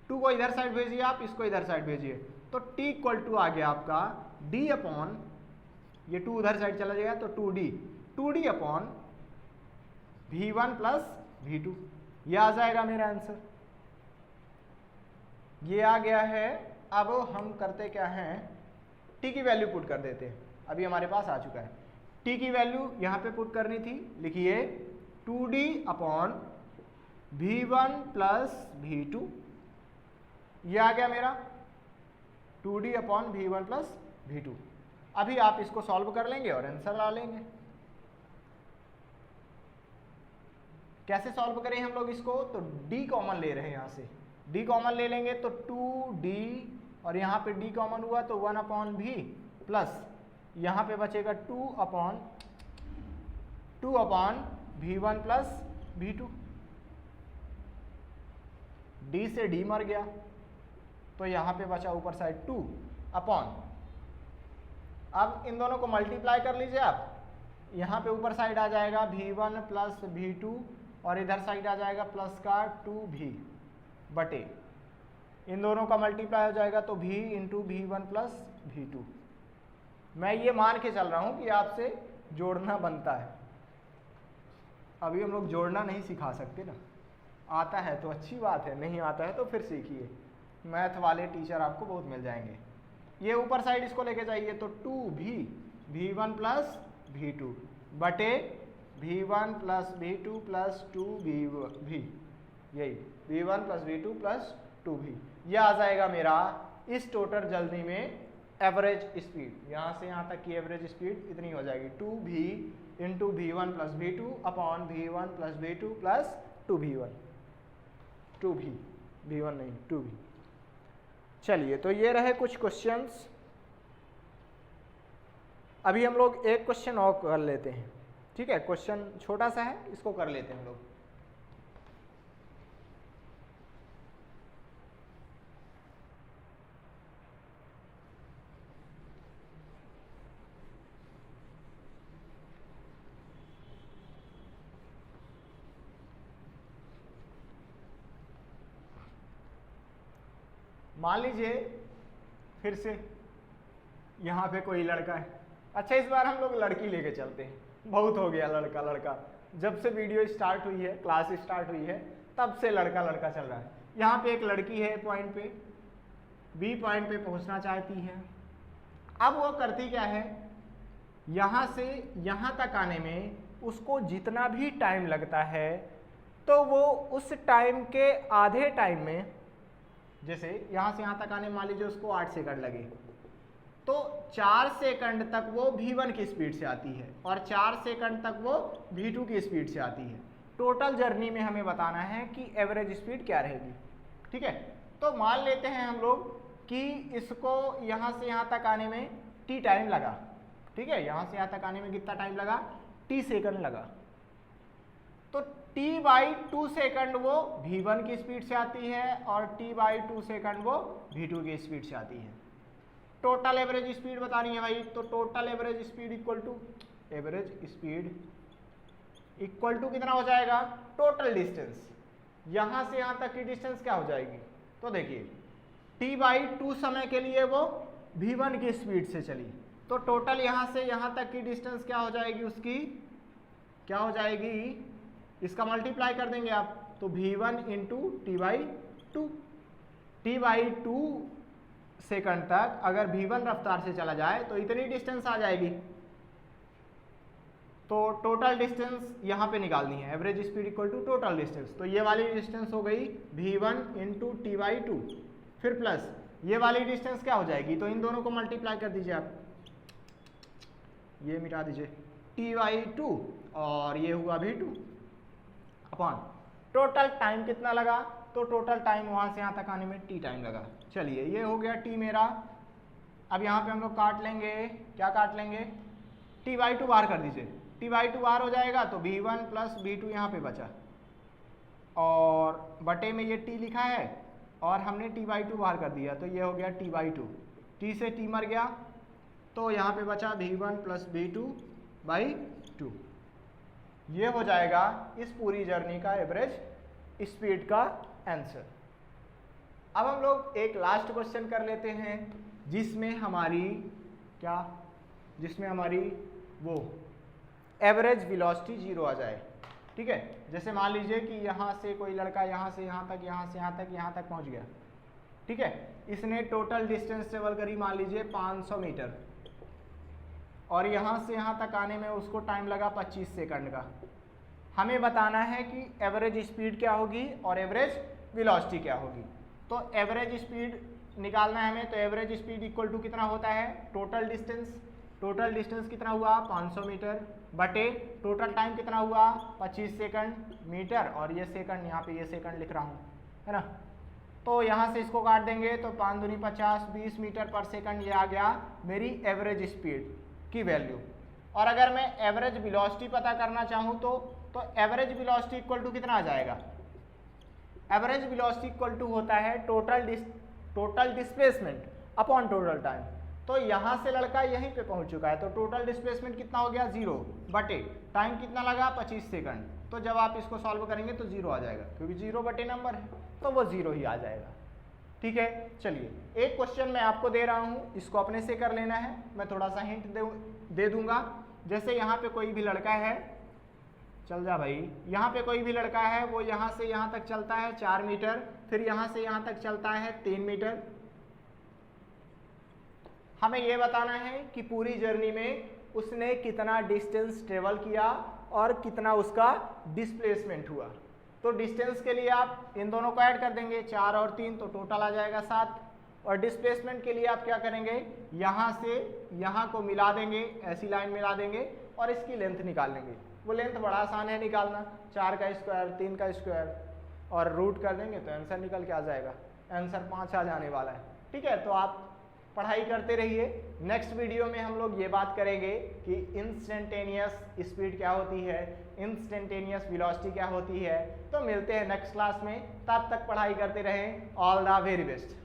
2 को इधर साइड भेजिए आप, इसको इधर साइड भेजिए, तो t इक्वल टू आ गया आपका d अपॉन, ये 2 उधर साइड चला जाएगा तो 2d upon v1 plus v2, ये आ जाएगा मेरा आंसर, ये आ गया है। अब हम करते क्या हैं, t की वैल्यू पुट कर देते हैं, अभी हमारे पास आ चुका है, t की वैल्यू यहाँ पे पुट करनी थी, लिखिए 2d upon v1 plus v2, ये आ गया मेरा 2d upon v1 plus v2। अभी आप इसको सॉल्व कर लेंगे और आंसर ला लेंगे। कैसे सॉल्व करें हम लोग इसको, तो d कॉमन ले रहे हैं, यहाँ से d कॉमन ले लेंगे तो 2d, और यहाँ पे d कॉमन हुआ तो 1 अपॉन v प्लस यहाँ पे बचेगा 2 upon v1 plus v2, d से d मर गया तो यहाँ पे बचा ऊपर साइड 2 अपॉन, अब इन दोनों को मल्टीप्लाई कर लीजिए आप, यहाँ पे ऊपर साइड आ जाएगा v1 प्लस v2 और इधर साइड आ जाएगा प्लस का 2v बटे, इन दोनों का मल्टीप्लाई हो जाएगा तो v into v1 plus v2। मैं ये मान के चल रहा हूँ कि आपसे जोड़ना बनता है, अभी हम लोग जोड़ना नहीं सिखा सकते ना, आता है तो अच्छी बात है, नहीं आता है तो फिर सीखिए, मैथ वाले टीचर आपको बहुत मिल जाएंगे। ये ऊपर साइड इसको लेके जाइए तो 2v v1 प्लस v2 बटे v1 plus v2 plus 2v, यही v1 plus v2 plus 2v, यह आ जाएगा मेरा इस टोटल जर्नी में एवरेज स्पीड, यहाँ से यहाँ तक की एवरेज स्पीड इतनी हो जाएगी 2v into v1 plus v2 upon v1 plus v2 plus 2v1, 2v, v1 नहीं 2v। चलिए तो ये रहे कुछ क्वेश्चंस, अभी हम लोग एक क्वेश्चन और कर लेते हैं, ठीक है, क्वेश्चन छोटा सा है, इसको कर लेते हैं हम लोग। मान लीजिए फिर से यहाँ पे कोई लड़का है, अच्छा इस बार हम लोग लड़की लेके चलते हैं, बहुत हो गया लड़का लड़का, जब से वीडियो स्टार्ट हुई है, क्लास स्टार्ट हुई है, तब से लड़का लड़का चल रहा है। यहाँ पे एक लड़की है पॉइंट पे, बी पॉइंट पे पहुँचना चाहती है, अब वो करती क्या है, यहाँ से यहाँ तक आने में उसको जितना भी टाइम लगता है तो वो उस टाइम के आधे टाइम में, जैसे यहाँ से यहाँ तक आने मान लीजिए उसको 8 सेकंड लगे, तो 4 सेकंड तक वो v1 की स्पीड से आती है और 4 सेकंड तक वो v2 की स्पीड से आती है। टोटल जर्नी में हमें बताना है कि एवरेज स्पीड क्या रहेगी, ठीक है। तो मान लेते हैं हम लोग कि इसको यहाँ से यहाँ तक आने में t टाइम लगा, ठीक है, यहाँ से यहाँ तक आने में कितना टाइम लगा, t सेकंड लगा, तो t/2 सेकंड वो v1 की स्पीड से आती है और t/2 सेकंड वो v2 की स्पीड से आती है। टोटल एवरेज स्पीड बतानी है भाई, तो total average speed equal to, average speed equal to कितना हो जाएगा, टोटल डिस्टेंस, यहाँ से यहाँ तक की डिस्टेंस क्या हो जाएगी, तो देखिए t/2 समय के लिए वो v1 की स्पीड से चली, तो टोटल यहाँ से यहाँ तक की डिस्टेंस क्या हो जाएगी, उसकी क्या हो जाएगी, इसका मल्टीप्लाई कर देंगे आप, तो v1 into t/2, t/2 second तक अगर v1 रफ्तार से चला जाए तो इतनी डिस्टेंस आ जाएगी। तो टोटल डिस्टेंस यहाँ पे निकालनी है, average speed equal to total distance. तो ये वाली डिस्टेंस हो गई v1 इंटू t/2, फिर प्लस ये वाली डिस्टेंस क्या हो जाएगी, तो इन दोनों को मल्टीप्लाई कर दीजिए आप, ये मिटा दीजिए, t/2 और ये हुआ v2 अपॉन टोटल टाइम कितना लगा, तो टोटल टाइम वहाँ से यहाँ तक आने में t टाइम लगा। चलिए ये हो गया t मेरा। अब यहाँ पे हम लोग काट लेंगे, क्या काट लेंगे, t/2 बाहर कर दीजिए, t/2 बाहर हो जाएगा तो v1 प्लस v2 यहाँ पे बचा, और बटे में ये t लिखा है और हमने t/2 बाहर कर दिया, तो ये हो गया t/2, t से t मर गया तो यहाँ पे बचा v1 प्लस v2/2। ये हो जाएगा इस पूरी जर्नी का एवरेज स्पीड का आंसर। अब हम लोग एक लास्ट क्वेश्चन कर लेते हैं जिसमें हमारी क्या, जिसमें हमारी वो एवरेज वेलोसिटी 0 आ जाए। ठीक है, जैसे मान लीजिए कि यहाँ से कोई लड़का यहाँ से यहाँ तक, यहाँ से यहाँ तक, यहाँ तक पहुँच गया। ठीक है, इसने टोटल डिस्टेंस ट्रेवल करी मान लीजिए 500 मीटर, और यहाँ से यहाँ तक आने में उसको टाइम लगा 25 सेकंड का। हमें बताना है कि एवरेज स्पीड क्या होगी और एवरेज वेलोसिटी क्या होगी। तो एवरेज स्पीड निकालना है हमें, तो एवरेज स्पीड इक्वल टू कितना होता है, टोटल डिस्टेंस, टोटल डिस्टेंस कितना हुआ 500 मीटर, बटे टोटल टाइम कितना हुआ 25 सेकंड मीटर, और ये सेकंड, यहाँ पे ये सेकंड लिख रहा हूँ, है ना। तो यहाँ से इसको काट देंगे तो 5 दूनी 50, 20 मीटर पर सेकंड, ये आ गया मेरी एवरेज स्पीड की वैल्यू। और अगर मैं एवरेज वेलोसिटी पता करना चाहूँ तो एवरेज वेलोसिटी इक्वल टू कितना आ जाएगा, एवरेज वेलोसिटी इक्वल टू होता है total displacement upon total time. तो यहाँ से लड़का यहीं पे पहुँच चुका है, तो टोटल डिस्प्लेसमेंट कितना हो गया 0, बटे टाइम कितना लगा 25 सेकंड। तो जब आप इसको सॉल्व करेंगे तो 0 आ जाएगा, क्योंकि 0 बटे नंबर है तो वो 0 ही आ जाएगा। ठीक है, चलिए एक क्वेश्चन मैं आपको दे रहा हूँ, इसको अपने से कर लेना है, मैं थोड़ा सा हिंट दे दूंगा। जैसे यहाँ पे कोई भी लड़का है, चल जा भाई, यहाँ पे कोई भी लड़का है, वो यहाँ से यहाँ तक चलता है 4 मीटर, फिर यहाँ से यहाँ तक चलता है 3 मीटर। हमें ये बताना है कि पूरी जर्नी में उसने कितना डिस्टेंस ट्रेवल किया और कितना उसका डिस्प्लेसमेंट हुआ। तो डिस्टेंस के लिए आप इन दोनों को ऐड कर देंगे, 4 और 3, तो टोटल आ जाएगा 7। और डिस्प्लेसमेंट के लिए आप क्या करेंगे, यहाँ से यहाँ को मिला देंगे, ऐसी लाइन मिला देंगे और इसकी लेंथ निकाल लेंगे। वो लेंथ बड़ा आसान है निकालना, 4 का स्क्वायर 3 का स्क्वायर और रूट कर देंगे तो आंसर निकल के आ जाएगा। आंसर 5 आ जाने वाला है। ठीक है, तो आप पढ़ाई करते रहिए। नेक्स्ट वीडियो में हम लोग ये बात करेंगे कि इंस्टेंटेनियस स्पीड क्या होती है, इंस्टेंटेनियस वेलोसिटी क्या होती है। तो मिलते हैं नेक्स्ट क्लास में, तब तक पढ़ाई करते रहें। All the very best.